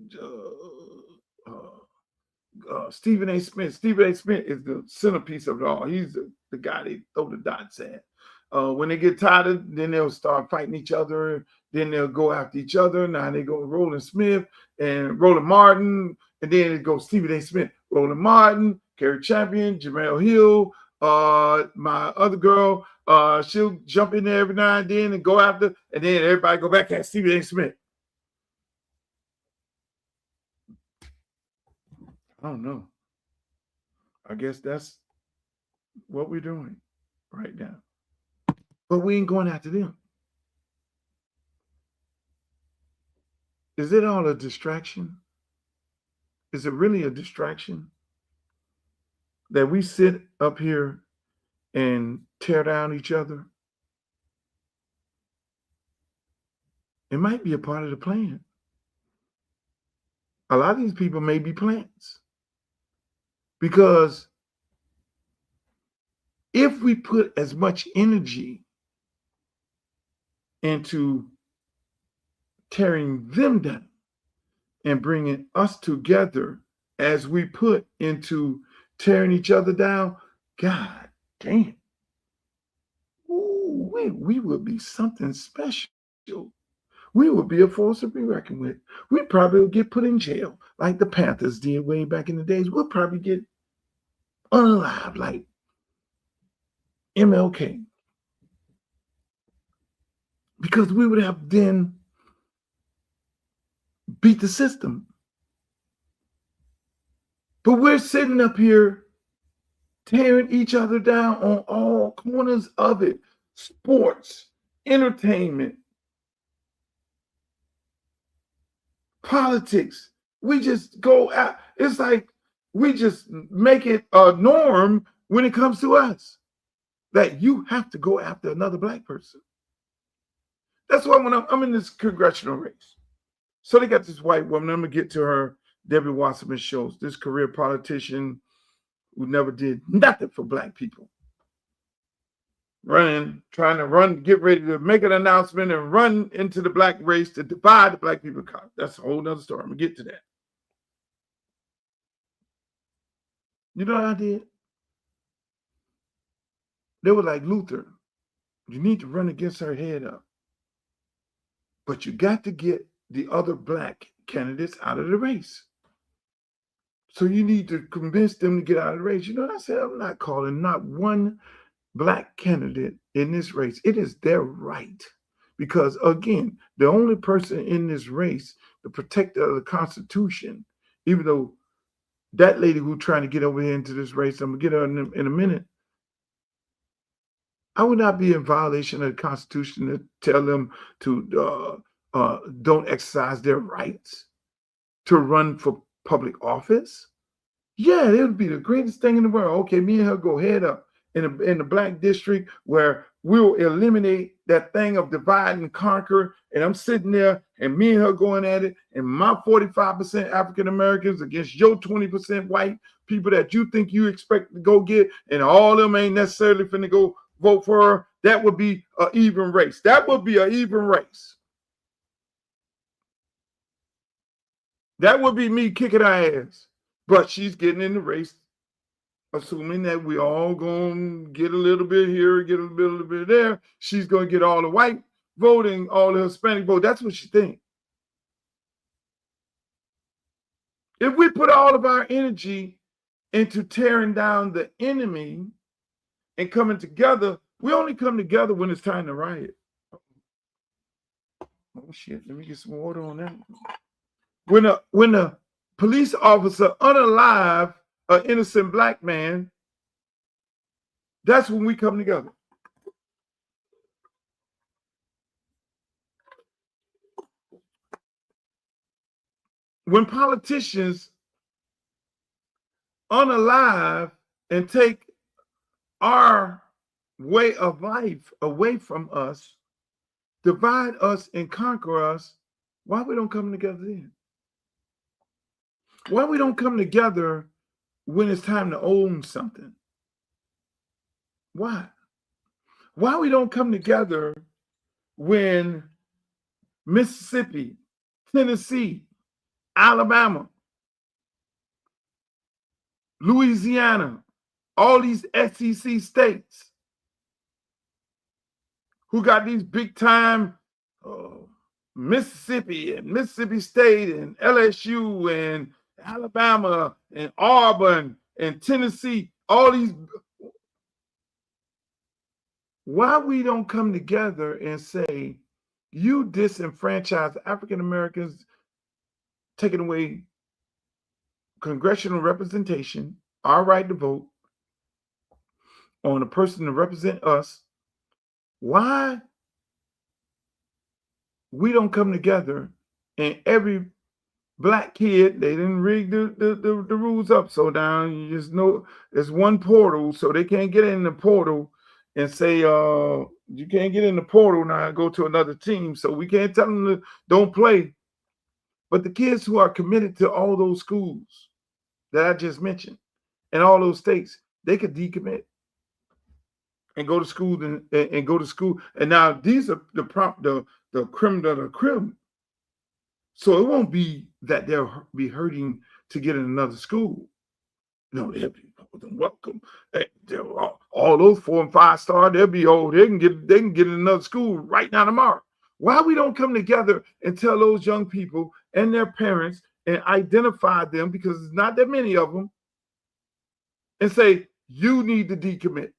Stephen A. Smith. Stephen A. Smith is the centerpiece of it all. He's the guy they throw the dots at. When they get tired, then they'll start fighting each other. Then they'll go after each other. Now they go Roland Smith and Roland Martin, and then it goes Stephen A. Smith, Roland Martin, Kerry Champion, Jamel Hill. My other girl, she'll jump in there every now and then and go after, and then everybody go back at Stephen A. Smith. I don't know. I guess that's what we're doing right now. But we ain't going after them. Is it all a distraction? Is it really a distraction that we sit up here and tear down each other? It might be a part of the plan. A lot of these people may be plants. Because if we put as much energy into tearing them down and bringing us together as we put into tearing each other down, God damn, ooh, we would be something special. We would be a force to be reckoned with. We probably would get put in jail like the Panthers did way back in the days. We'll probably get unalive like MLK. Because we would have then beat the system. But we're sitting up here tearing each other down on all corners of it. Sports, entertainment, politics. We just go out. It's like we just make it a norm when it comes to us that you have to go after another black person. That's why when I'm in this congressional race. So they got this white woman. I'm going to get to her, Debbie Wasserman Schultz, this career politician who never did nothing for black people. Trying to run, get ready to make an announcement and run into the black race to divide the black people. That's a whole nother story. I'm going to get to that. You know what I did? They were like, Luther, you need to run against her head up. But you got to get the other black candidates out of the race. So you need to convince them to get out of the race. You know what I said? I'm not calling not one black candidate in this race. It is their right. Because again, the only person in this race, the protector of the Constitution, even though that lady who's trying to get over here into this race, I'm gonna get her in a minute. I would not be in violation of the Constitution to tell them to don't exercise their rights to run for public office. Yeah, it would be the greatest thing in the world. Okay, me and her go head up in the black district where we'll eliminate that thing of divide and conquer. And I'm sitting there and me and her going at it, and my 45% African Americans against your 20% white people that you think you expect to go get, and all of them ain't necessarily finna go vote for her. That would be an even race. That would be an even race. That would be me kicking her ass. But she's getting in the race, assuming that we all going to get a little bit here, get a little bit there. She's going to get all the white voting, all the Hispanic vote. That's what she thinks. If we put all of our energy into tearing down the enemy and coming together, we only come together when it's time to riot. Oh, shit. Let me get some water on that. When a police officer unalive an innocent black man, that's when we come together. When politicians unalive and take our way of life away from us, divide us and conquer us, why we don't come together then? Why we don't come together when it's time to own something? Why? Why we don't come together when Mississippi, Tennessee, Alabama, Louisiana, all these SEC states who got these big time Mississippi and Mississippi State and LSU and Alabama and Auburn and Tennessee, all these. Why we don't come together and say, you disenfranchise African Americans, taking away congressional representation, our right to vote, on a person to represent us. Why we don't come together and every black kid, they didn't rig the rules up so down. You just know there's one portal, so they can't get in the portal and say, you can't get in the portal now and go to another team. So we can't tell them to don't play. But the kids who are committed to all those schools that I just mentioned and all those states, they could decommit and go to school and go to school. And now these are the creme de la creme. So it won't be that they'll be hurting to get in another school. No, they'll be welcome. All those 4 and 5 star, they'll be old. They can get in another school right now tomorrow. Why we don't come together and tell those young people and their parents and identify them, because there's not that many of them, and say, you need to decommit?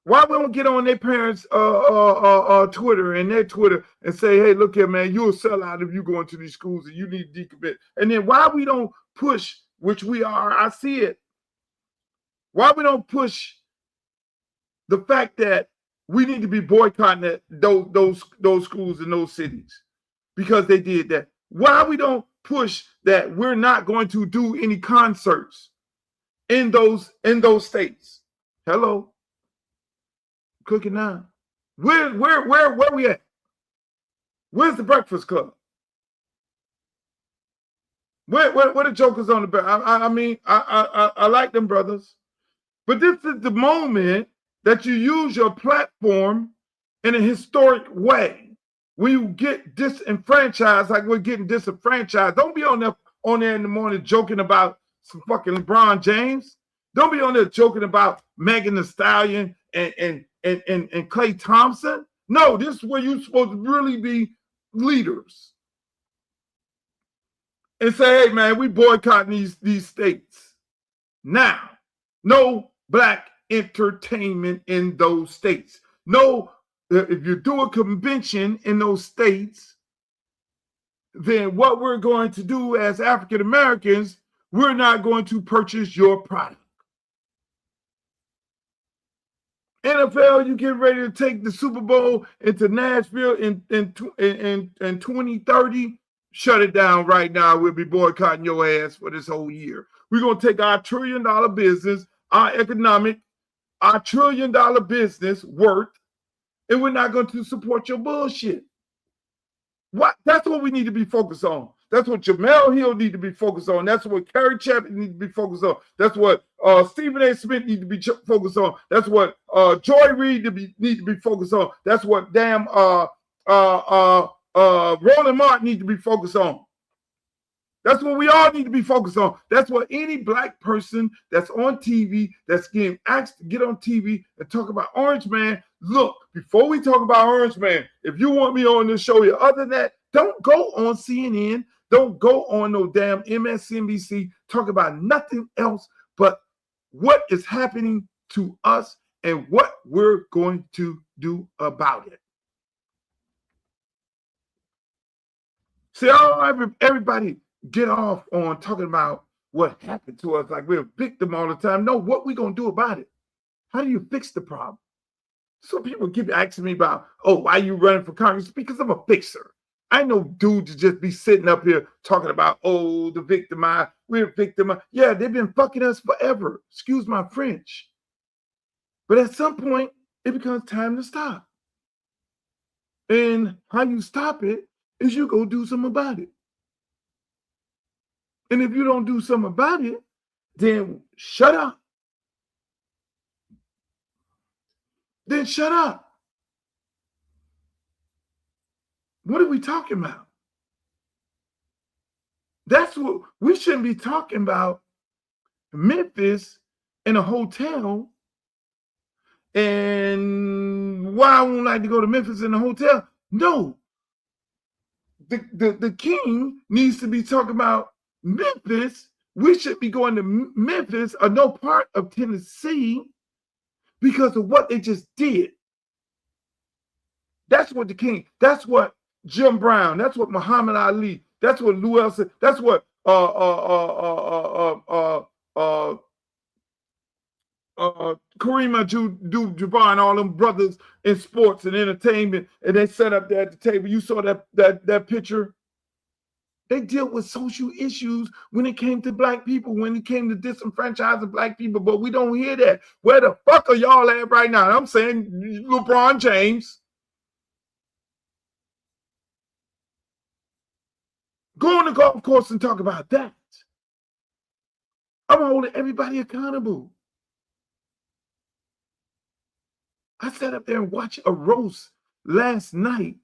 Why we don't get on their parents' Twitter and their Twitter and say, hey, look here, man, you'll sell out if you go into these schools and you need to decommit? And then why we don't push, which we are, I see it, why we don't push the fact that we need to be boycotting those schools in those cities because they did that? Why we don't push that we're not going to do any concerts in those states? Hello. Cooking now. Where we at? Where's the Breakfast Club? Where the jokers on the back? I mean, I like them brothers, but this is the moment that you use your platform in a historic way. When you get disenfranchised, like we're getting disenfranchised, don't be on there in the morning joking about some fucking LeBron James. Don't be on there joking about Megan Thee Stallion and Klay Thompson. No, this is where you're supposed to really be leaders and say, hey man, we boycotting these states now. No black entertainment in those states. No, if you do a convention in those states, then what we're going to do as African Americans, we're not going to purchase your product. NFL, you get ready to take the Super Bowl into Nashville in 2030. Shut it down right now. We'll be boycotting your ass for this whole year. We're going to take our $1 trillion business, our $1 trillion business worth, and we're not going to support your bullshit. What? That's what we need to be focused on. That's what Jamel Hill need to be focused on. That's what Kerry Chapman need to be focused on. That's what Stephen A. Smith need to be focused on. That's what Joy Reid need to be focused on. That's what Roland Martin need to be focused on. That's what we all need to be focused on. That's what any black person that's on TV, that's getting asked to get on TV and talk about Orange Man. Look, before we talk about Orange Man, if you want me on this show, other than that, don't go on CNN. Don't go on no damn MSNBC. Talk about nothing else but what is happening to us and what we're going to do about it. See, everybody get off on talking about what happened to us like we're a victim all the time. No, what we going to do about it? How do you fix the problem? So people keep asking me about, oh, why are you running for Congress? Because I'm a fixer. I know dude to just be sitting up here talking about, oh, the victimized, we're victimized. Yeah, they've been fucking us forever. Excuse my French. But at some point, it becomes time to stop. And how you stop it is you go do something about it. And if you don't do something about it, then shut up. Then shut up. What are we talking about? That's what we shouldn't be talking about. Memphis in a hotel. And why I won't like to go to Memphis in a hotel? No. The king needs to be talking about Memphis. We should be going to Memphis or no part of Tennessee because of what they just did. That's what the king, that's what Jim Brown, that's what Muhammad Ali, that's what Lou Elson, that's what Kareem Abdul-Jabbar and all them brothers in sports and entertainment, and they sat up there at the table. You saw that picture. They dealt with social issues when it came to black people, when it came to disenfranchising black people, but we don't hear that. Where the fuck are y'all at right now? I'm saying LeBron James. Go on the golf course and talk about that. I'm holding everybody accountable. I sat up there and watched a roast last night.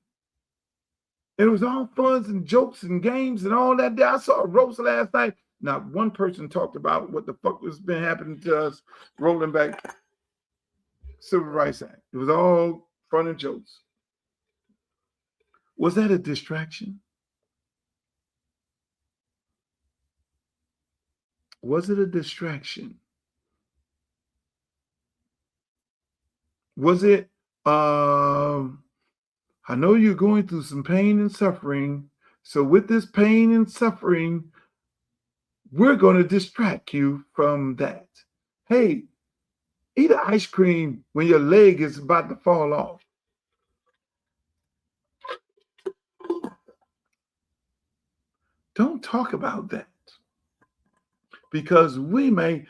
And it was all fun and jokes and games and all that. I saw a roast last night. Not one person talked about what the fuck has been happening to us rolling back Civil Rights Act. It was all fun and jokes. Was that a distraction? Was it a distraction? Was it, I know you're going through some pain and suffering. So with this pain and suffering, we're going to distract you from that. Hey, eat an ice cream when your leg is about to fall off. Don't talk about that. Because we may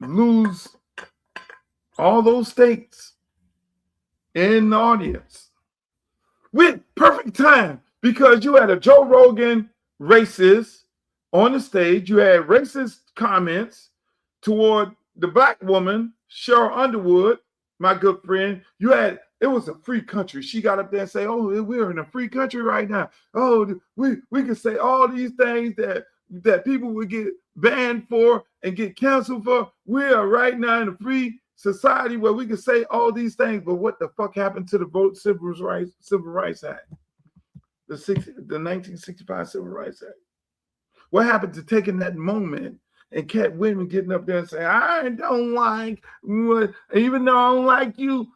lose all those states in the audience. With perfect time, because you had a Joe Rogan racist on the stage. You had racist comments toward the black woman, Cheryl Underwood, my good friend. It was a free country. She got up there and say, oh, we're in a free country right now. Oh, we can say all these things that people would get banned for and get canceled for. We are right now in a free society where we can say all these things. But what the fuck happened to the Civil Rights Act? The 1965 Civil Rights Act. What happened to taking that moment And Katt Williams getting up there and saying, I don't like, even though I don't like you,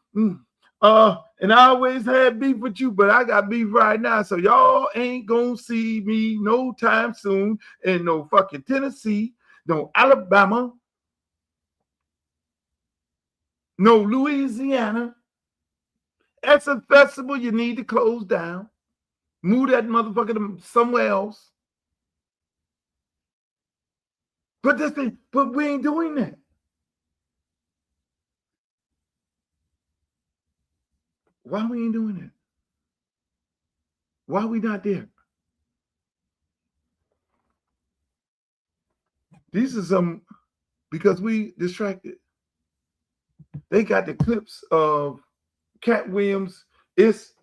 and I always had beef with you, but I got beef right now. So y'all ain't gonna see me no time soon in no fucking Tennessee, no Alabama, no Louisiana. That's a festival you need to close down. Move that motherfucker to somewhere else. But we ain't doing that. Why we ain't doing it? Why we not there? These are some, because we distracted. They got the clips of Katt Williams. It's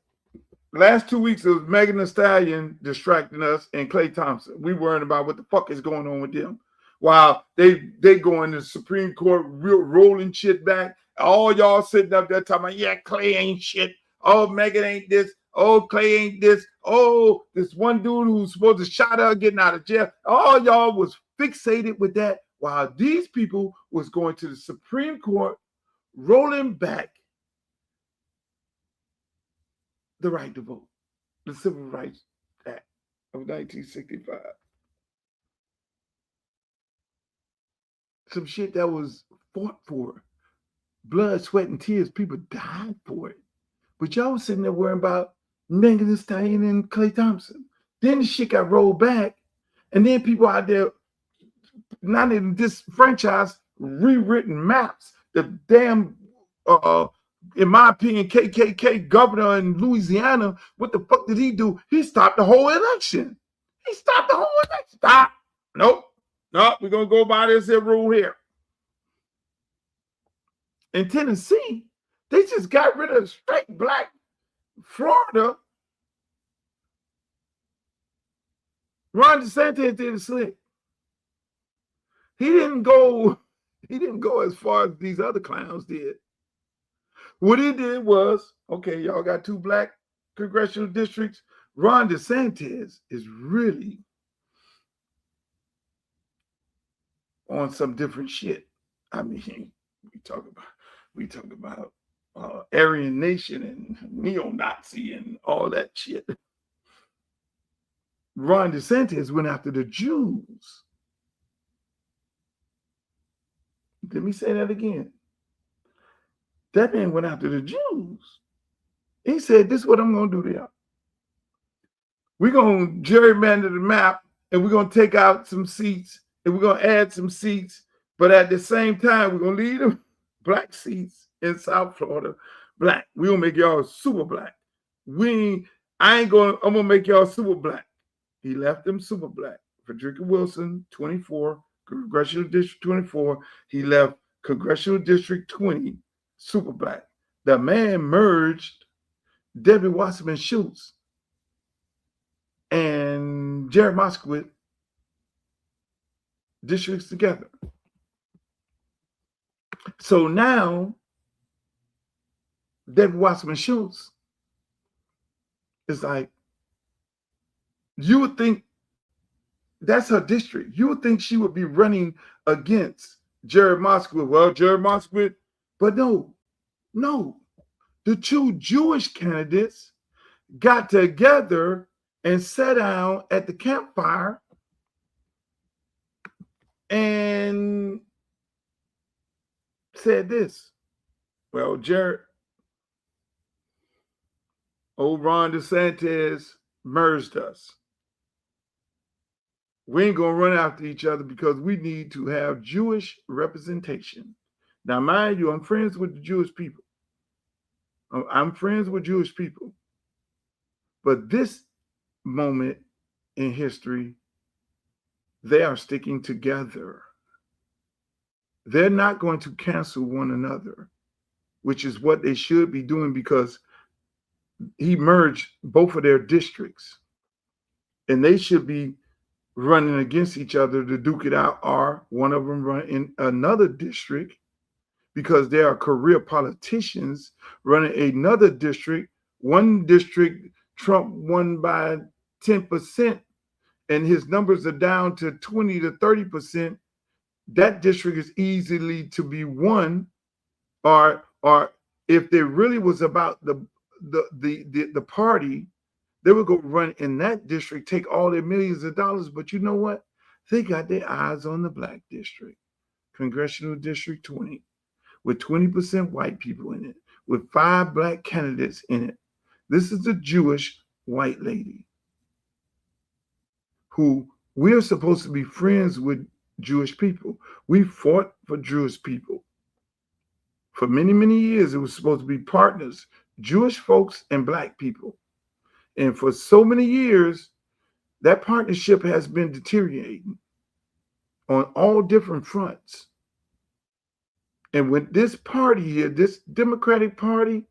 last 2 weeks, it was Megan Thee Stallion distracting us and Klay Thompson. We worrying about what the fuck is going on with them. While they going to the Supreme Court, rolling shit back. All y'all sitting up there talking about, yeah, Klay ain't shit. Oh, Megan ain't this. Oh, Klay ain't this. Oh, this one dude who's supposed to shot her getting out of jail. All y'all was fixated with that, while these people was going to the Supreme Court, rolling back the right to vote, the Civil Rights Act of 1965. Some shit that was fought for. Blood, sweat, and tears. People died for it. But y'all was sitting there worrying about Megan Thee Stallion and Klay Thompson. Then the shit got rolled back. And then people out there, not in this franchise, rewritten maps. The damn, in my opinion, KKK governor in Louisiana, what the fuck did he do? He stopped the whole election. He stopped the whole election. Stop. Nope. We're going to go by this here rule here. In Tennessee, they just got rid of straight black. Florida, Ron DeSantis did it slick. He didn't go as far as these other clowns did. What he did was, okay, y'all got 2 black congressional districts. Ron DeSantis is really on some different shit. I mean, we talk about Aryan Nation and neo-Nazi and all that shit. Ron DeSantis went after the Jews. Let me say that again. That man went after the Jews. He said, this is what I'm going to do to y'all. We're going to gerrymander the map, and we're going to take out some seats, and we're going to add some seats, but at the same time, we're going to leave them black seats in South Florida black. We're going to make y'all super black. I'm going to make y'all super black. He left them super black. Frederica Wilson, 24, Congressional District 24. He left Congressional District 20, super black. The man merged Debbie Wasserman Schultz and Jared Moskowitz districts together. So now, Debbie Wasserman Schultz is like, you would think that's her district. You would think she would be running against Jared Moskowitz. Well, Jared Moskowitz, but no. The 2 Jewish candidates got together and sat down at the campfire and said this. Well, Ron DeSantis merged us. We ain't going to run after each other because we need to have Jewish representation. Now, mind you, I'm friends with the Jewish people. I'm friends with Jewish people. But this moment in history, they are sticking together. They're not going to cancel one another, which is what they should be doing, because he merged both of their districts. And they should be running against each other to duke it out, or one of them run in another district, because there are career politicians running another district. One district, Trump won by 10%, and his numbers are down to 20 to 30%. that district is easily to be won, or if there really was about the party, they would go run in that district, take all their millions of dollars. But you know what? They got their eyes on the Black district, Congressional District 20, with 20% white people in it, with 5 Black candidates in it. This is a Jewish white lady who we're supposed to be friends with Jewish people. We fought for Jewish people. For many, many years, it was supposed to be partners, Jewish folks and Black people. And for so many years, that partnership has been deteriorating on all different fronts. And with this party here, this Democratic Party,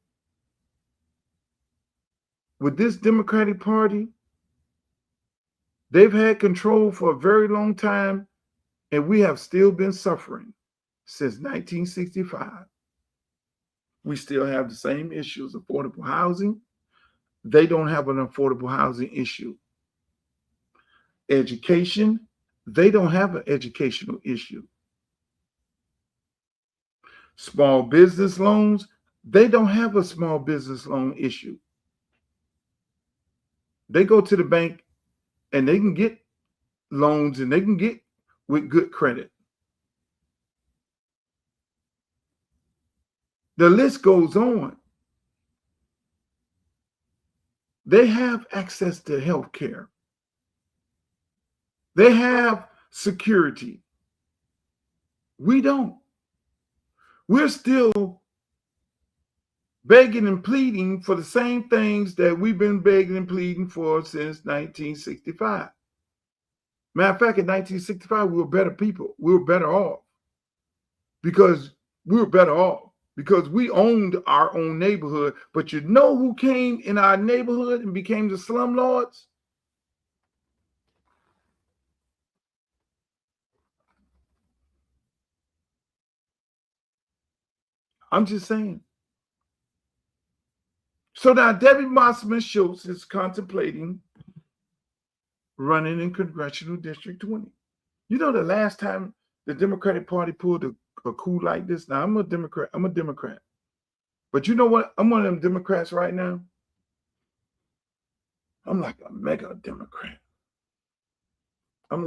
they've had control for a very long time, and we have still been suffering since 1965. We still have the same issues, affordable housing. They don't have an affordable housing issue. Education, they don't have an educational issue. Small business loans, they don't have a small business loan issue. They go to the bank and they can get loans and they can get with good credit. The list goes on. They have access to health care. They have security. We don't. We're still begging and pleading for the same things that we've been begging and pleading for since 1965. Matter of fact, in 1965, we were better people. We were better off because we owned our own neighborhood. But you know who came in our neighborhood and became the slumlords? I'm just saying. So now Debbie Wasserman Schultz is contemplating running in Congressional District 20. You know, the last time the Democratic Party pulled a coup like this, now I'm a Democrat. But you know what? I'm one of them Democrats right now. I'm like a mega Democrat. They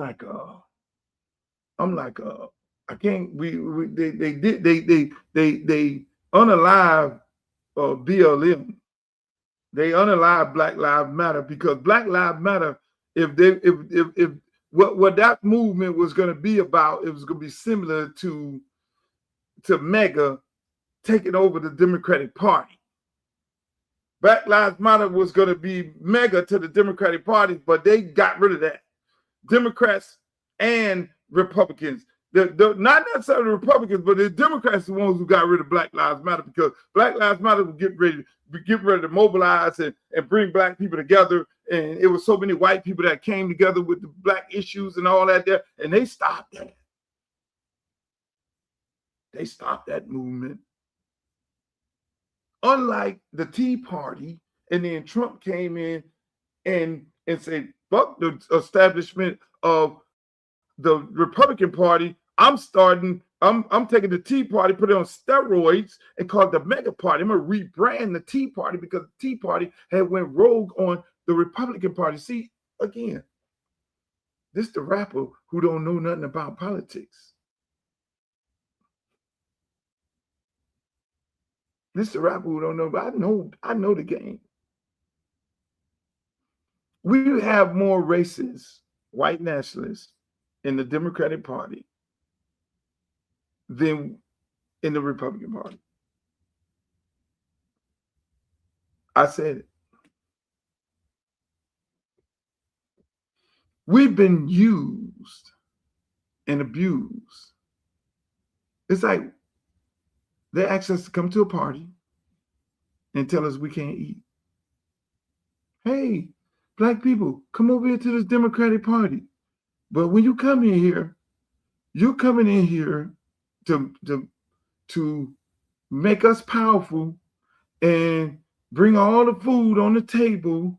unalive BLM. They unalive Black Lives Matter, because Black Lives Matter, if what that movement was going to be about, it was going to be similar to MAGA taking over the Democratic Party. Black Lives Matter was going to be MAGA to the Democratic Party, but they got rid of that. Democrats and Republicans, not necessarily the Republicans, but the Democrats are the ones who got rid of Black Lives Matter, because Black Lives Matter was getting ready to mobilize and bring Black people together. And it was so many white people that came together with the Black issues and all that there, and they stopped that. They stopped that movement. Unlike the Tea Party, and then Trump came in and said, fuck the establishment of the Republican Party. I'm taking the Tea Party, put it on steroids, and call it the Mega Party. I'm gonna rebrand the Tea Party because the Tea Party had went rogue on the Republican Party. See, again, this the rapper who don't know nothing about politics. This the rapper who don't know, but I know the game. We have more racist white nationalists in the Democratic Party than in the Republican Party. I said it. We've been used and abused. It's like they ask us to come to a party and tell us we can't eat. Hey, Black people, come over here to this Democratic Party. But when you come in here, you're coming in here to make us powerful and bring all the food on the table.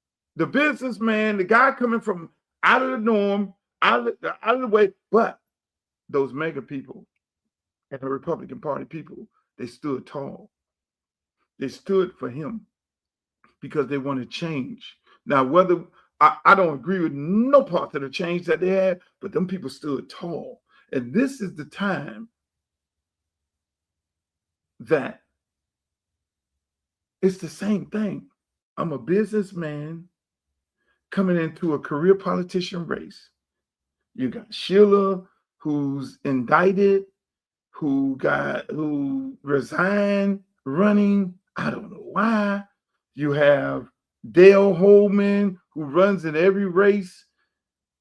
The businessman, the guy coming from out of the norm, out of the way. But those mega people and the Republican Party people, they stood tall. They stood for him because they want to change. Now, whether I don't agree with no part of the change that they had, but them people stood tall. And this is the time that it's the same thing. I'm a businessman coming into a career politician race. You got Sheila, who's indicted, who resigned running. I don't know why. You have Dale Holman, who runs in every race,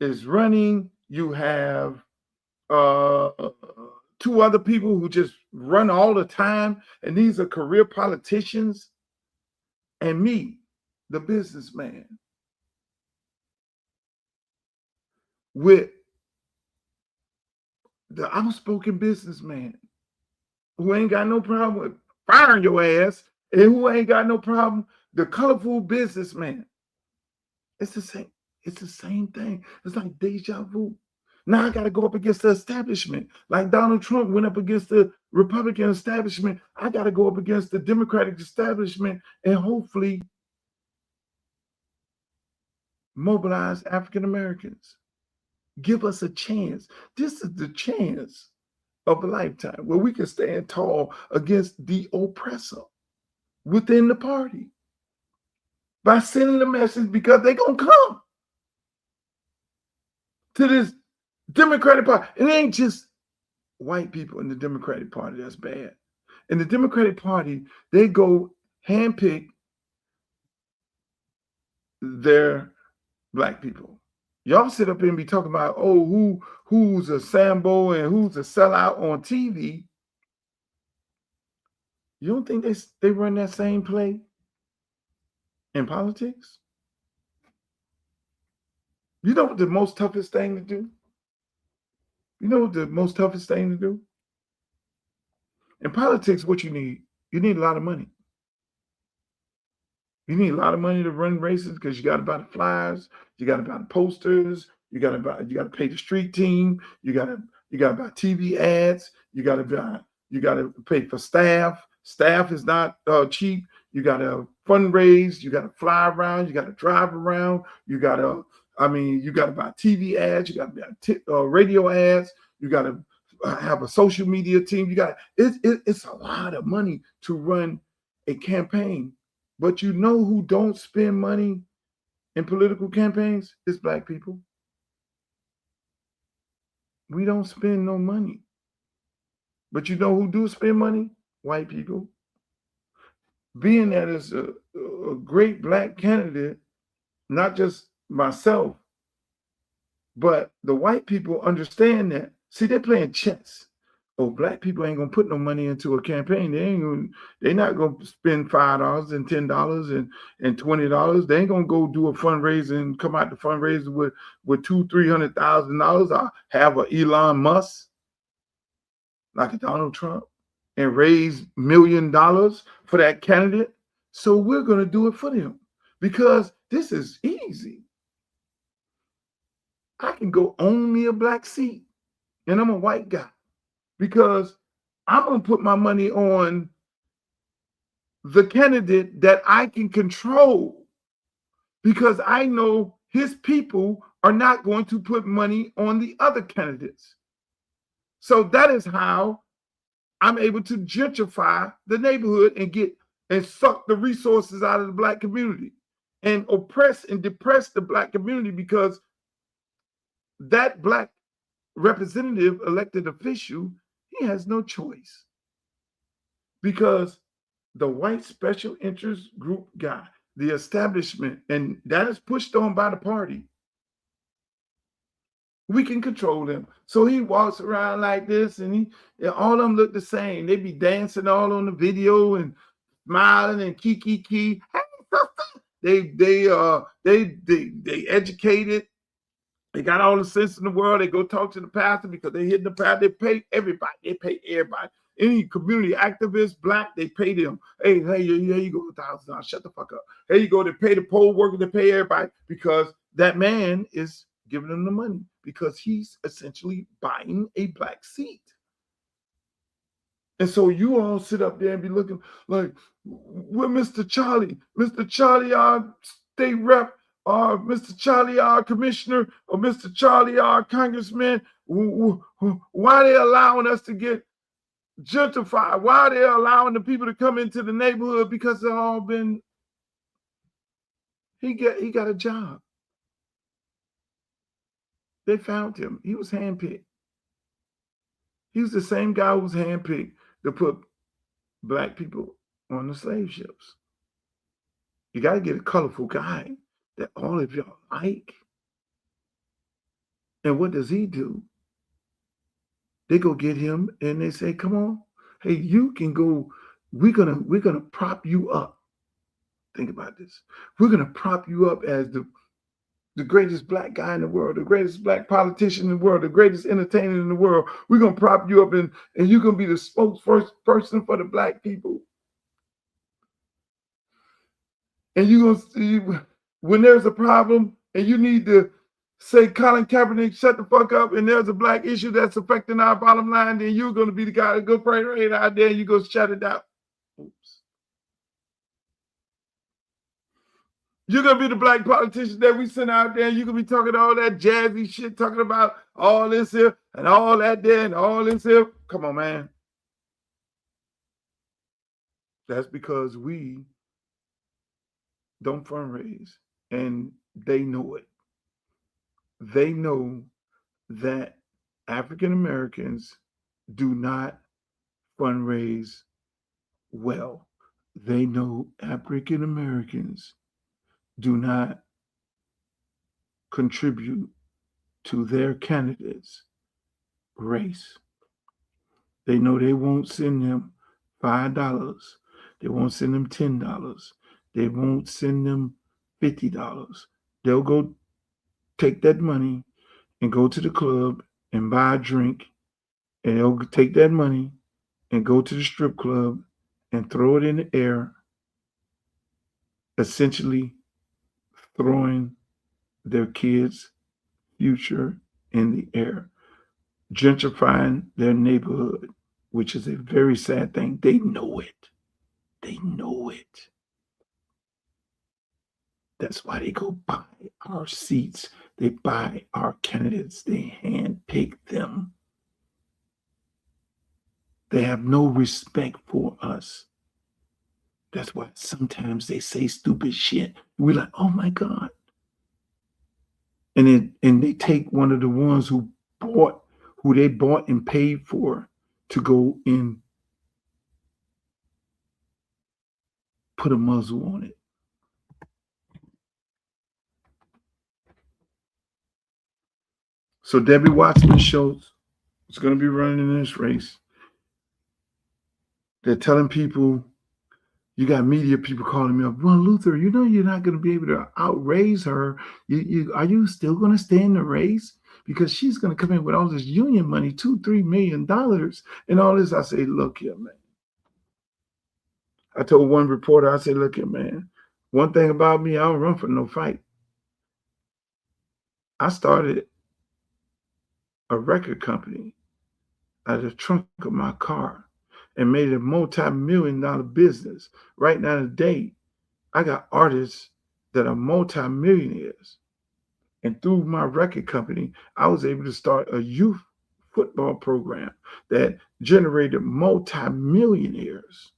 is running. You have two other people who just run all the time, and these are career politicians. And me, the businessman, with the outspoken businessman who ain't got no problem with firing your ass, and who ain't got no problem, the colorful businessman. It's the same. It's the same thing. It's like deja vu. Now I got to go up against the establishment. Like Donald Trump went up against the Republican establishment. I got to go up against the Democratic establishment and hopefully mobilize African Americans. Give us a chance. This is the chance of a lifetime where we can stand tall against the oppressor within the party by sending the message, because they're going to come to this Democratic Party. It ain't just white people in the Democratic Party that's bad. In the Democratic Party, they go handpick their black people. Y'all sit up here and be talking about, oh, who's a Sambo and who's a sellout on TV. You don't think they run that same play in politics? You know what the most toughest thing to do? You know what the most toughest thing to do? In politics, what you need a lot of money. You need a lot of money to run races because you got to buy the flyers, you got to buy the posters, you got to pay the street team, you got to buy TV ads, you got to pay for staff. Staff is not cheap. You got to fundraise, you got to fly around, you got to drive around, you got to buy TV ads, you got to buy radio ads, you got to have a social media team. It's a lot of money to run a campaign. But you know who don't spend money in political campaigns? It's black people. We don't spend no money. But you know who do spend money? White people. Being that is a great black candidate, not just myself, but the white people understand that. See, they're playing chess. Oh, black people ain't gonna put no money into a campaign. They're not gonna spend $5 and $10 and $20. They ain't gonna go do a fundraiser and come out the fundraiser with $200,000-$300,000. I'll have a Elon Musk, like a Donald Trump, and raise $1 million for that candidate. So we're gonna do it for them because this is easy. I can go own me a black seat, and I'm a white guy. Because I'm going to put my money on the candidate that I can control, because I know his people are not going to put money on the other candidates. So that is how I'm able to gentrify the neighborhood and suck the resources out of the black community and oppress and depress the black community, because that black representative, elected official, he has no choice, because the white special interest group guy, the establishment, and that is pushed on by the party, we can control them. So he walks around like this, and all of them look the same. They be dancing all on the video and smiling and kiki. They educated. They got all the sense in the world. They go talk to the pastor because they hit the pastor. They pay everybody. any community activist, black, they pay them. Hey, here you go, $1,000. Shut the fuck up. Here you go. They pay the poll worker, they pay everybody because that man is giving them the money because he's essentially buying a black seat. And so you all sit up there and be looking like, we're Mr. Charlie. Mr. Charlie, our state rep, or Mr. Charlie, our commissioner, or Mr. Charlie, our congressman. Why are they allowing us to get gentrified? Why are they allowing the people to come into the neighborhood? Because they've all been, he got a job. They found him. He was handpicked. He was the same guy who was handpicked to put black people on the slave ships. You got to get a colorful guy that all of y'all like. And what does he do? They go get him and they say, come on, hey, you can go, we're gonna prop you up. Think about this. We're gonna prop you up as the greatest black guy in the world, the greatest black politician in the world, the greatest entertainer in the world. We're going to prop you up and you're going to be the spokesperson for the black people. And you're going to see when there's a problem and you need to say, Colin Kaepernick, shut the fuck up, and there's a black issue that's affecting our bottom line, then you're going to be the guy that go pray out there and you go shut it down. Oops. You're going to be the black politician that we send out there, and you're going to be talking all that jazzy shit, talking about all this here and all that there and all this here. Come on, man. That's because we don't fundraise, and they know it. They know that African Americans do not fundraise well. They know African Americans do not contribute to their candidates' race. They know they won't send them $5. They won't send them $10. They won't send them $50. They'll go take that money and go to the club and buy a drink, and they'll take that money and go to the strip club and throw it in the air, essentially throwing their kids' future in the air, gentrifying their neighborhood, which is a very sad thing. They know it. They know it. That's why they go buy our seats. They buy our candidates. They handpick them. They have no respect for us. That's why sometimes they say stupid shit. We're like, oh my God. And they take one of the ones who they bought and paid for to go and put a muzzle on it. So Debbie Wasserman Schultz is going to be running in this race. They're telling people, you got media people calling me up, well, Luther, you know you're not going to be able to outraise her. Are you still going to stay in the race? Because she's going to come in with all this union money, $2-3 million and all this. I say, look here, man. I told one reporter, I said, look here, man. One thing about me, I don't run for no fight. I started a record company out of the trunk of my car and made it a multi-million-dollar business. Right now today, I got artists that are multi-millionaires. And through my record company, I was able to start a youth football program that generated multi-millionaires.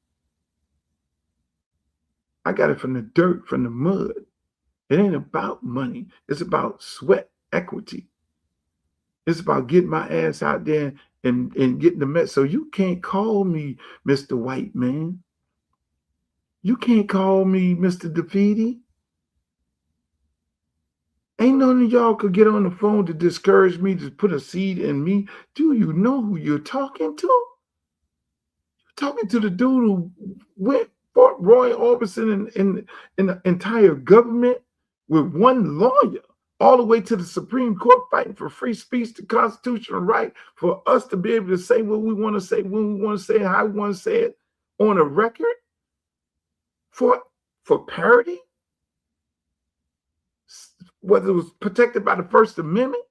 I got it from the dirt, from the mud. It ain't about money. It's about sweat equity. It's about getting my ass out there and getting the mess. So you can't call me Mr. White Man. You can't call me Mr. Defeaty. Ain't none of y'all could get on the phone to discourage me, to put a seed in me. Do you know who you're talking to? You're talking to the dude who fought Roy Orbison in the entire government with one lawyer. all the way to the Supreme Court fighting for free speech, the constitutional right for us to be able to say what we want to say, when we want to say it, how we want to say it on a record for parody, whether it was protected by the First Amendment,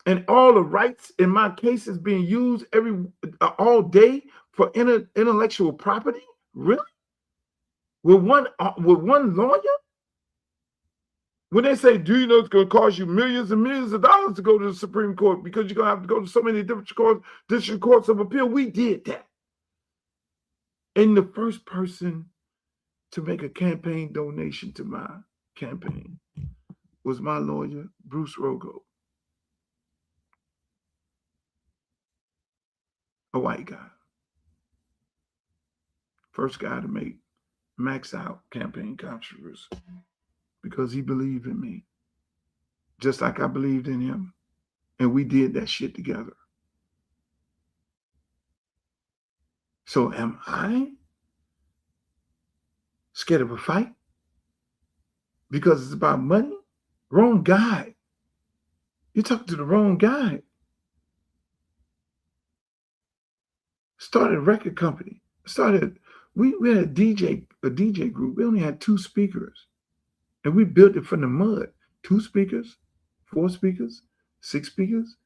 and all the rights in my case is being used all day for intellectual property. Really? With one lawyer? When they say, do you know it's going to cost you millions and millions of dollars to go to the Supreme Court because you're going to have to go to so many different district courts of appeal? We did that. And the first person to make a campaign donation to my campaign was my lawyer, Bruce Rogo, a white guy. First guy to make max out campaign controversy because he believed in me, just like I believed in him. And we did that shit together. So am I scared of a fight because it's about money? Wrong guy. You talk to the wrong guy. Started a record company. We had a DJ group. We only had 2 speakers. And we built it from the mud. 2 speakers, 4 speakers, 6 speakers,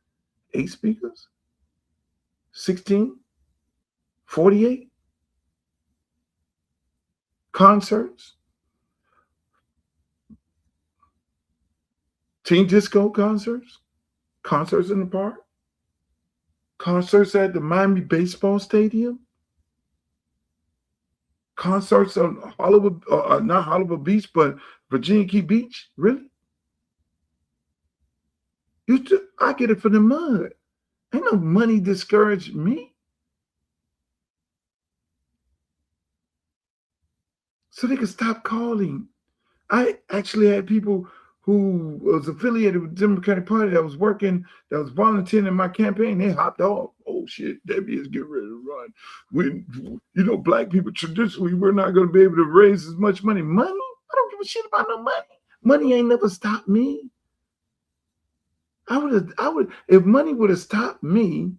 8 speakers, 16, 48 concerts, teen disco concerts in the park, concerts at the Miami baseball stadium, concerts on Hollywood, not Hollywood Beach, but Virginia Key Beach. Really? I get it from the mud. Ain't no money discouraged me. So they could stop calling. I actually had people who was affiliated with the Democratic Party that was volunteering in my campaign. They hopped off. Oh shit, Debbie is getting ready to run. Black people traditionally, we're not going to be able to raise as much money. Money? I don't give a shit about no money. Money ain't never stopped me. If money would have stopped me,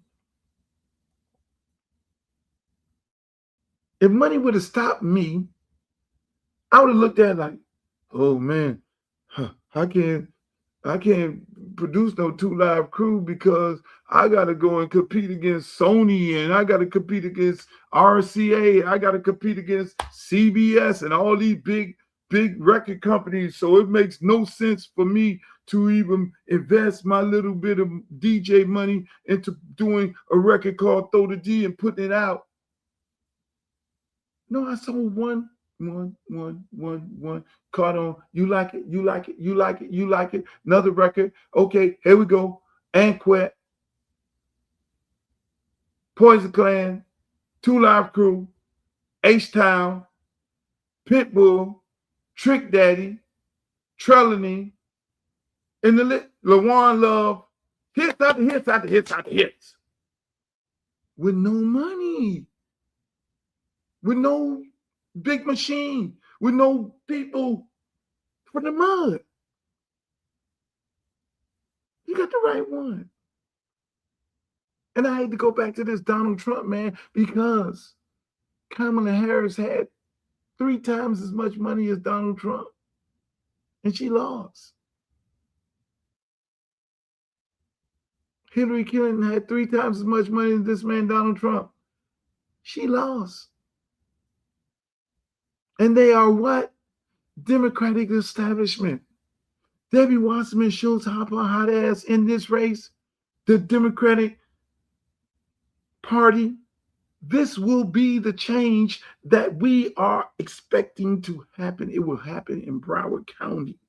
I would have looked at it like, oh man, I can't produce no 2 Live Crew because I got to go and compete against Sony, and I got to compete against RCA. I got to compete against CBS and all these big record companies. So it makes no sense for me to even invest my little bit of DJ money into doing a record called Throw the D and putting it out. No, I sold one. Caught on. You like it. Another record. Okay, here we go. Anquet, Poison Clan, 2 Live Crew, H-Town, Pitbull, Trick Daddy, Trelawney, and the LaJuan Love. Hits after hits. With no money. With no big machine, with no people from the mud. You got the right one. And I hate to go back to this Donald Trump, man, because Kamala Harris had 3 times as much money as Donald Trump, and she lost. Hillary Clinton had 3 times as much money as this man, Donald Trump. She lost. And they are what? Democratic establishment. Debbie Wasserman Schultz, hot ass in this race. The Democratic Party. This will be the change that we are expecting to happen. It will happen in Broward County.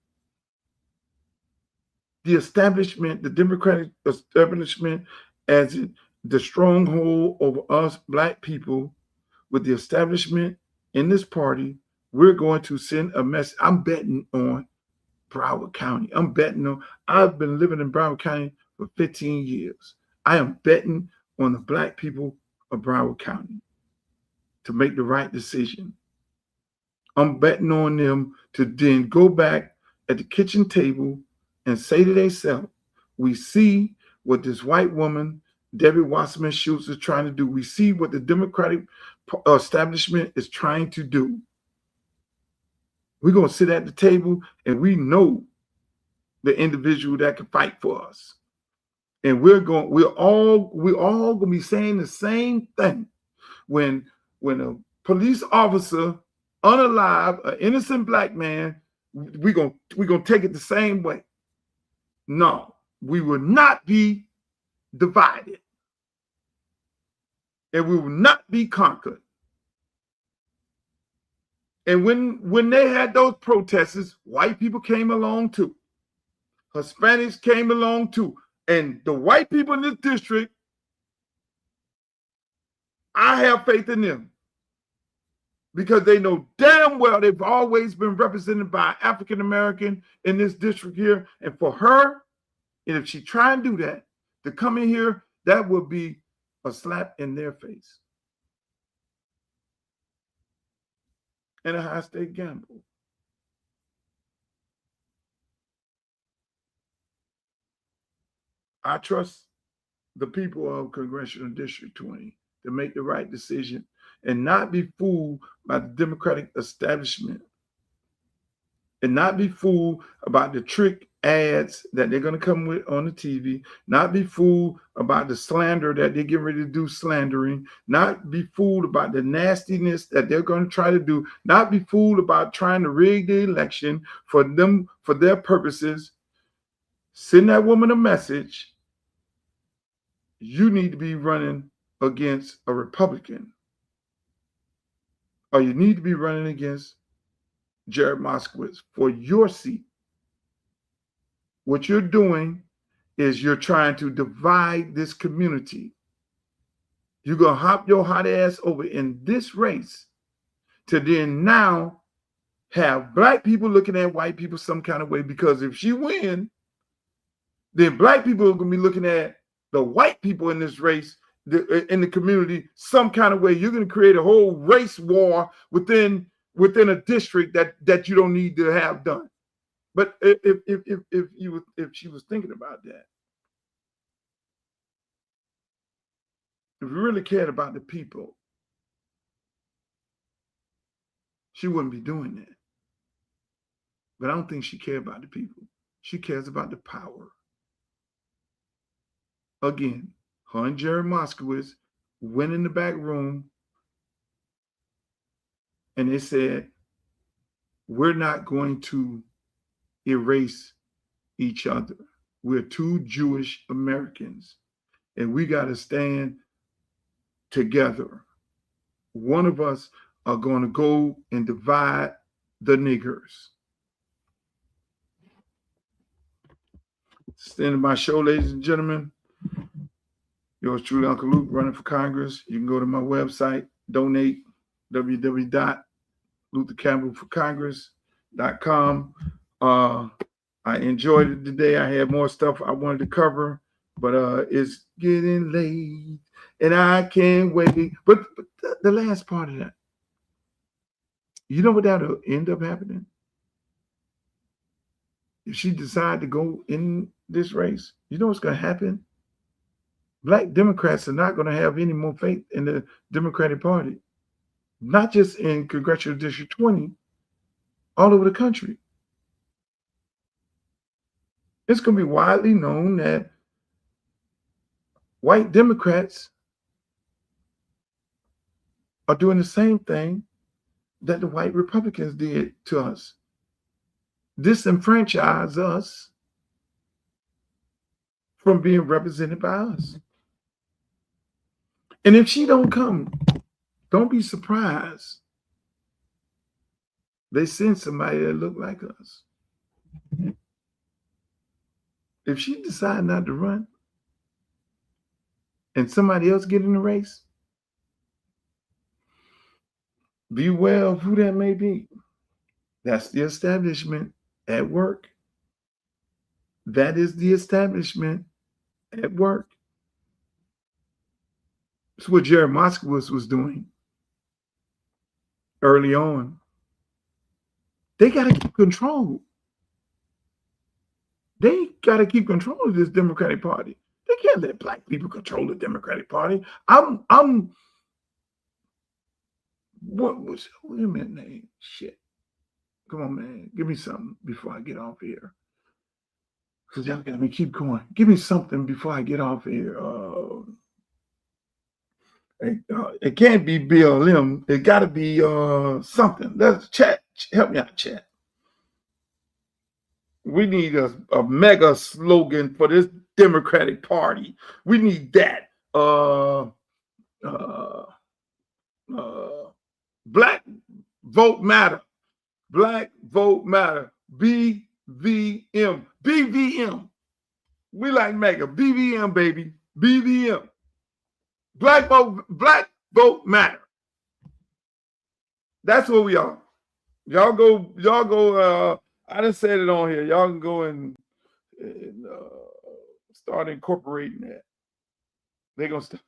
The establishment, the Democratic establishment, as the stronghold over us Black people, with the establishment in this party, we're going to send a message. I'm betting on Broward County. I've been living in Broward County for 15 years. I am betting on the Black people of Broward County to make the right decision. I'm betting on them to then go back at the kitchen table and say to themselves, we see what this white woman, Debbie Wasserman Schultz, is trying to do. We see what the Democratic establishment is trying to do. We're going to sit at the table and we know the individual that can fight for us. And we're all going to be saying the same thing. When a police officer unalive an innocent black man, we're gonna take it the same way. No, we will not be divided. And we will not be conquered. And when they had those protests, white people came along too. Hispanics came along too. And the white people in this district, I have faith in them. Because they know damn well they've always been represented by African American in this district here. And for her, and if she try and do that, to come in here, that would be a slap in their face. And a high-stake gamble. I trust the people of Congressional District 20 to make the right decision and not be fooled by the Democratic establishment and not be fooled about the trick ads that they're going to come with on the TV, not be fooled about the slander that they're getting ready to do slandering, not be fooled about the nastiness that they're going to try to do, not be fooled about trying to rig the election for them, for their purposes. Send that woman a message. You need to be running against a Republican. Or you need to be running against Jared Moskowitz for your seat. What you're doing is you're trying to divide this community. You're going to hop your hot ass over in this race to then now have black people looking at white people some kind of way, because if she wins, then black people are going to be looking at the white people in this race in the community some kind of way. You're going to create a whole race war within a district that you don't need to have done. But if she was thinking about that, if we really cared about the people, she wouldn't be doing that. But I don't think she cares about the people. She cares about the power. Again, her and Jared Moskowitz went in the back room and they said, we're not going to erase each other. We're two Jewish Americans and we got to stand together. One of us are going to go and divide the niggers. It's the end of my show, ladies and gentlemen. Yours truly, Uncle Luke, running for Congress. You can go to my website, donate, www.luthercampbellforcongress.com. I enjoyed it today. I had more stuff I wanted to cover, but it's getting late and I can't wait. But the last part of that, you know what that'll end up happening? If she decides to go in this race, you know what's going to happen? Black Democrats are not going to have any more faith in the Democratic Party, not just in Congressional District 20, all over the country. It's going to be widely known that white Democrats are doing the same thing that the white Republicans did to us. Disenfranchise us from being represented by us. And if she don't come, don't be surprised. They send somebody that look like us. If she decide not to run and somebody else get in the race, beware of who that may be. That's the establishment at work. That is the establishment at work. That's what Jared Moskowitz was doing early on. They got to keep control. They got to keep control of this Democratic Party. They can't let black people control the Democratic Party. Wait a minute, name? Shit. Come on, man. Give me something before I get off here. Because y'all got me keep going. Give me something before I get off here. It can't be BLM. It got to be something. Let's chat. Help me out, chat. We need a mega slogan for this Democratic Party. We need that. Black vote matter. Black vote matter. BVM. BVM. We like mega. BVM, baby. BVM. Black vote matter. That's what we are. Y'all go. I done said it on here. Y'all can go and start incorporating that. They're gonna start.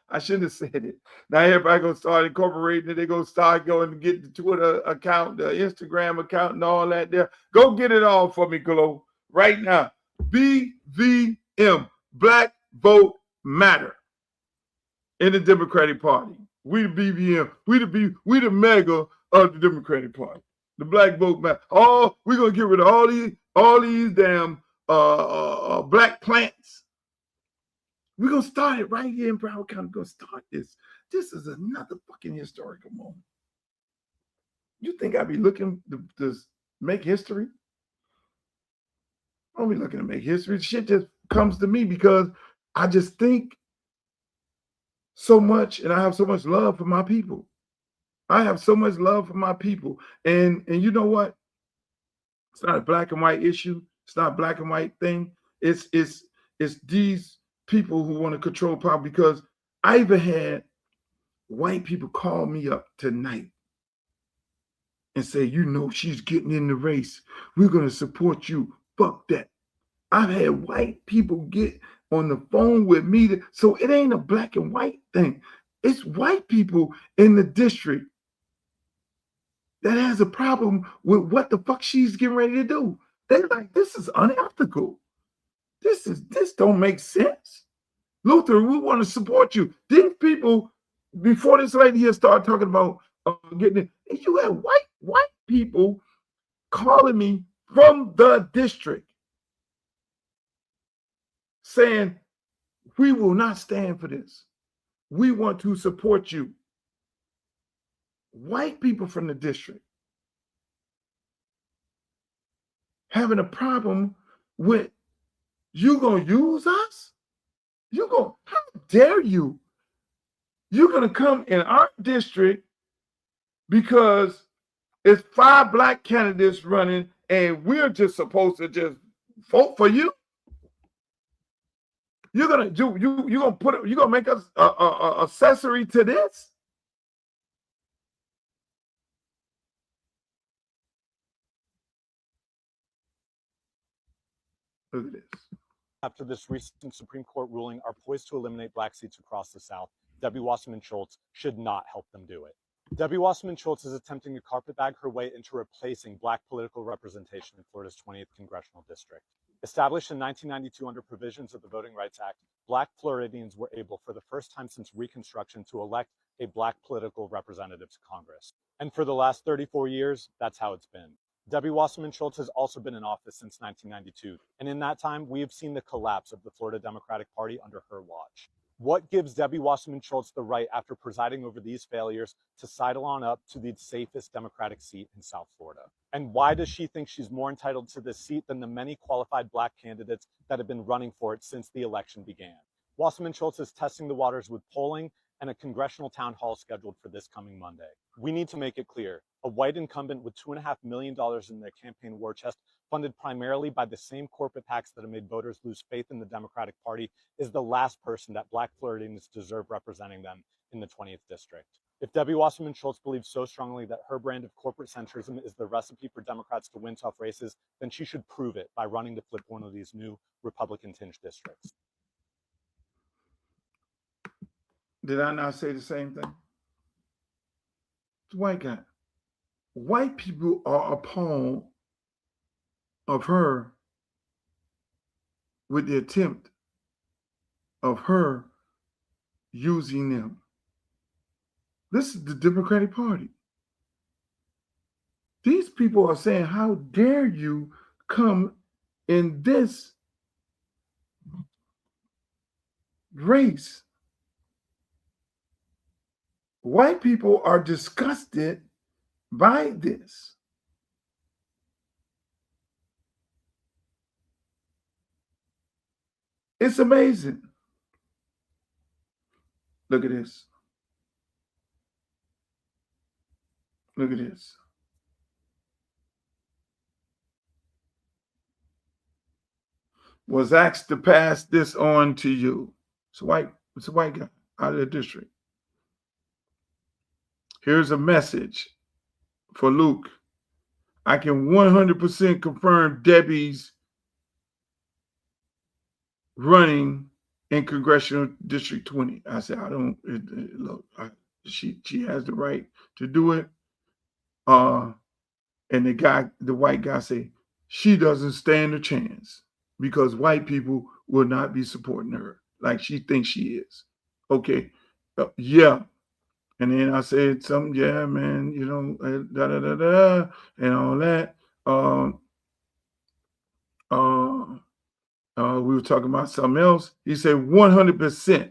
I shouldn't have said it. Now everybody gonna start incorporating it. They're gonna start going to get the Twitter account, the Instagram account, and all that there. Go get it all for me, Glo, right now. BVM, Black Vote Matter, in the Democratic Party. We the BVM. We the mega of the Democratic Party. The Black Vote Matter. Oh, we're gonna get rid of all these damn black plants. We're going to start it right here in Broward County. We're going to start this. This is another fucking historical moment. You think I'd be looking to make history? I don't be looking to make history. Shit just comes to me because I just think so much and I have so much love for my people. I have so much love for my people. And you know what? It's not a black and white issue. It's not a black and white thing. It's these people who want to control power, because I even had white people call me up tonight and say, you know, she's getting in the race. We're going to support you. Fuck that. I've had white people get on the phone with me. So it ain't a black and white thing. It's white people in the district that has a problem with what the fuck she's getting ready to do. They're like, this is unethical. This don't make sense. Luther, we want to support you. Didn't people, before this lady here started talking about getting it, you had white people calling me from the district saying, we will not stand for this. We want to support you. White people from the district having a problem with, you gonna use us? How dare you? You're gonna come in our district because it's 5 black candidates running and we're just supposed to just vote for you? You're gonna make us a accessory to this? Look at this. After this recent Supreme Court ruling are poised to eliminate black seats across the South, Debbie Wasserman Schultz should not help them do it. Debbie Wasserman Schultz is attempting to carpetbag her way into replacing black political representation in Florida's 20th Congressional District. Established in 1992 under provisions of the Voting Rights Act, black Floridians were able for the first time since Reconstruction to elect a black political representative to Congress. And for the last 34 years, that's how it's been. Debbie Wasserman Schultz has also been in office since 1992, and in that time, we have seen the collapse of the Florida Democratic Party under her watch. What gives Debbie Wasserman Schultz the right, after presiding over these failures, to sidle on up to the safest Democratic seat in South Florida? And why does she think she's more entitled to this seat than the many qualified black candidates that have been running for it since the election began? Wasserman Schultz is testing the waters with polling and a congressional town hall scheduled for this coming Monday. We need to make it clear, a white incumbent with $2.5 million in their campaign war chest, funded primarily by the same corporate PACs that have made voters lose faith in the Democratic Party, is the last person that black Floridians deserve representing them in the 20th District. If Debbie Wasserman Schultz believes so strongly that her brand of corporate centrism is the recipe for Democrats to win tough races, then she should prove it by running to flip one of these new Republican-tinged districts. Did I not say the same thing? It's a white guy. White people are appalled of her with the attempt of her using them. This is the Democratic Party. These people are saying, how dare you come in this race? White people are disgusted by this. It's amazing. Look at this. Look at this. Was asked to pass this on to you. It's a white guy out of the district. Here's a message for Luke. I can 100% confirm Debbie's running in Congressional District 20. I said, I don't, look, she has the right to do it. And the white guy say, she doesn't stand a chance because white people will not be supporting her like she thinks she is. Okay. Yeah. And then I said something, yeah, man, you know, and all that. We were talking about something else. He said 100%.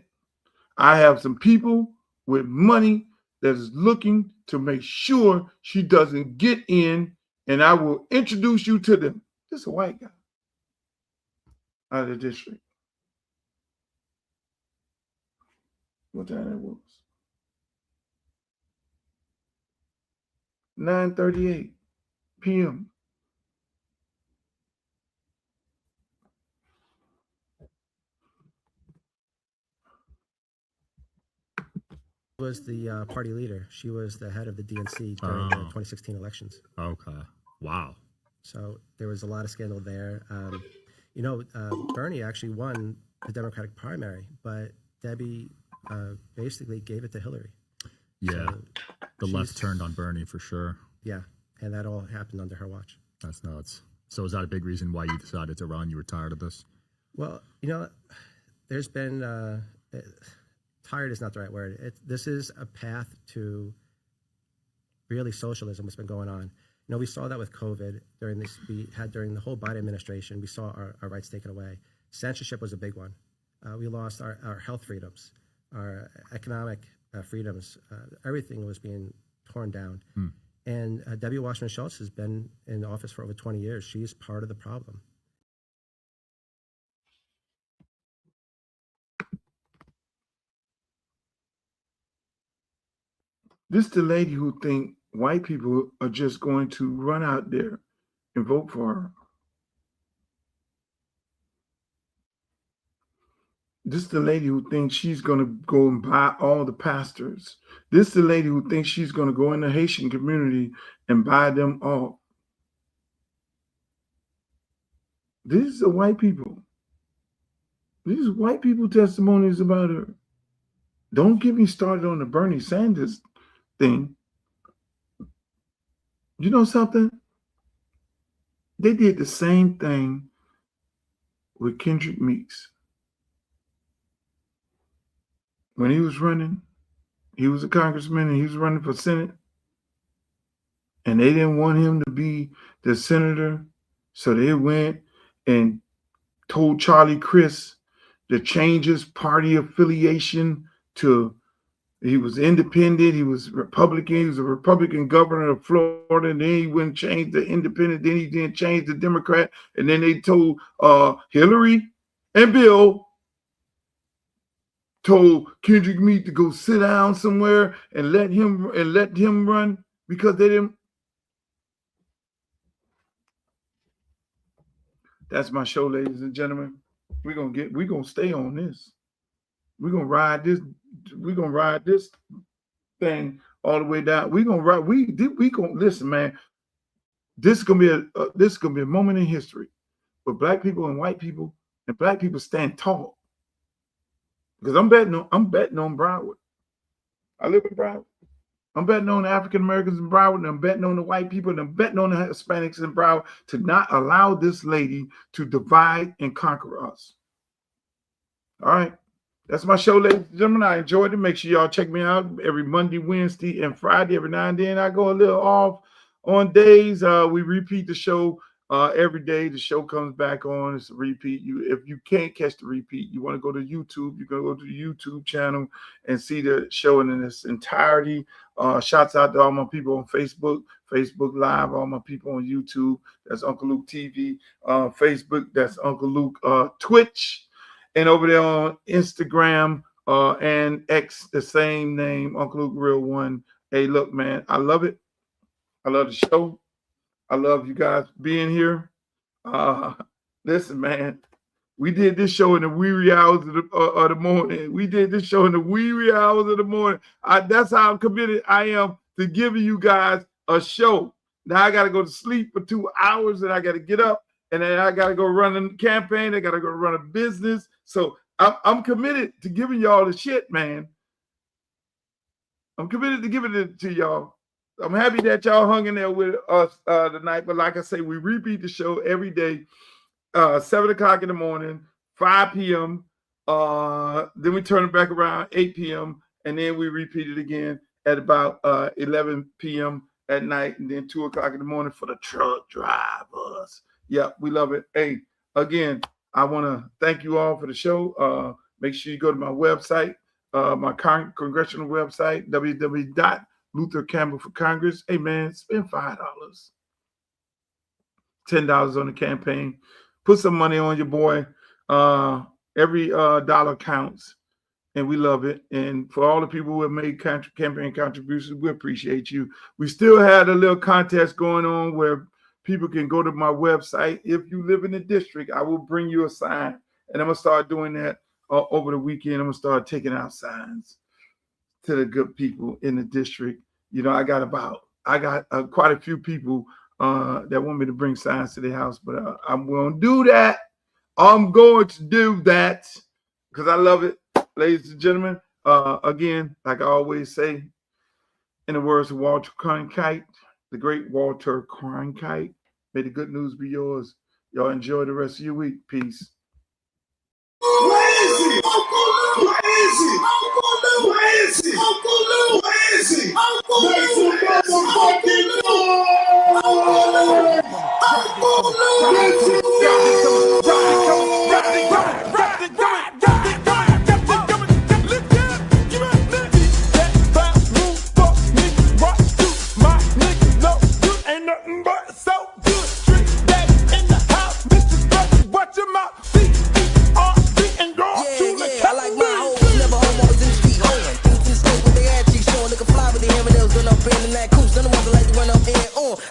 I have some people with money that is looking to make sure she doesn't get in, and I will introduce you to them. This is a white guy out of the district. What time it was? 9:38 p.m. Was the party leader. She was the head of the DNC during the 2016 elections. Okay. Wow. So there was a lot of scandal there. You know, Bernie actually won the Democratic primary, but Debbie basically gave it to Hillary. Yeah. So the left turned on Bernie for sure. Yeah. And that all happened under her watch. That's nuts. So is that a big reason why you decided to run? You were tired of this? Well, you know, there's been... tired is not the right word. This is a path to really socialism, what's been going on. You know, we saw that with COVID during the whole Biden administration. We saw our rights taken away. Censorship was a big one. We lost our health freedoms, our economic freedoms. Everything was being torn down. And Debbie Wasserman Schultz has been in office for over 20 years. She's part of the problem. This is the lady who think white people are just going to run out there and vote for her. This is the lady who thinks she's going to go and buy all the pastors. This is the lady who thinks she's going to go in the Haitian community and buy them all. These are white people. These are white people testimonies about her. Don't get me started on the Bernie Sanders thing. You know something? They did the same thing with Kendrick Meeks. When he was running, he was a congressman and he was running for Senate. And they didn't want him to be the senator. So they went and told Charlie Crist to change his party affiliation to, he was independent, he was Republican, he was a Republican governor of Florida, and then he wouldn't change the independent, then he didn't change the Democrat, and then they told Hillary and Bill, told Kendrick Meeks to go sit down somewhere and let him run because they didn't. That's my show, ladies and gentlemen. We're gonna stay on this. We're gonna ride this thing all the way down. We're gonna ride. We gonna listen, man. This is gonna be a moment in history where black people and white people and black people stand tall. Because I'm betting on Broward. I live in Broward. I'm betting on the African Americans in Broward, and I'm betting on the white people, and I'm betting on the Hispanics in Broward to not allow this lady to divide and conquer us. All right. That's my show, ladies and gentlemen. I enjoyed it. Make sure y'all check me out every Monday, Wednesday, and Friday. Every now and then I go a little off on days. We repeat the show every day. The show comes back on. It's a repeat. If you can't catch the repeat, you want to go to YouTube, you can go to the YouTube channel and see the show in its entirety. Shouts out to all my people on Facebook Live, all my people on YouTube. That's Uncle Luke TV. Facebook, that's Uncle Luke. Twitch. And over there on Instagram and X, the same name, Uncle Luke Real One. Hey, look, man, I love it. I love the show. I love you guys being here. Listen, man, we did this show in the wee hours of the morning. We did this show in the wee hours of the morning. That's how committed I am to giving you guys a show. Now I got to go to sleep for 2 hours, and I got to get up. And then I got to go run a campaign. I got to go run a business. So I'm committed to giving y'all the shit, man. I'm committed to giving it to y'all. I'm happy that y'all hung in there with us tonight. But like I say, we repeat the show every day, 7 o'clock in the morning, 5 p.m. Then we turn it back around 8 p.m. And then we repeat it again at about 11 p.m. at night. And then 2 o'clock in the morning for the truck drivers. Yeah, we love it. Hey, again, I want to thank you all for the show. Make sure you go to my website, my congressional website, www.luthercampbellforcongress. Hey, man, spend $5, $10 on the campaign. Put some money on your boy. Every dollar counts, and we love it. And for all the people who have made campaign contributions, we appreciate you. We still had a little contest going on where people can go to my website. If you live in the district, I will bring you a sign. And I'm going to start doing that over the weekend. I'm going to start taking out signs to the good people in the district. You know, I got quite a few people that want me to bring signs to their house, but I'm going to do that. I'm going to do that because I love it, ladies and gentlemen. Again, like I always say, in the words of Walter Cronkite, the great Walter Cronkite, may the good news be yours. Y'all enjoy the rest of your week. Peace. Where is he? Where is he? Where is he? Where is he? Make some motherfucking noise!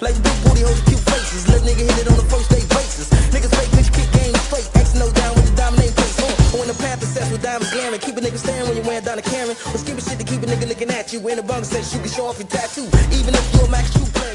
Like big booty hoes, cute faces. Let nigga hit it on the first day basis. Niggas fake bitch kick game straight. X no down with the dominate place on. When the path is set with diamonds glaring. Keep a nigga staring when you wearing down a Karen. Or skip shit to keep a nigga looking at you. In the bunk says you can show off your tattoo. Even if you're a max true player.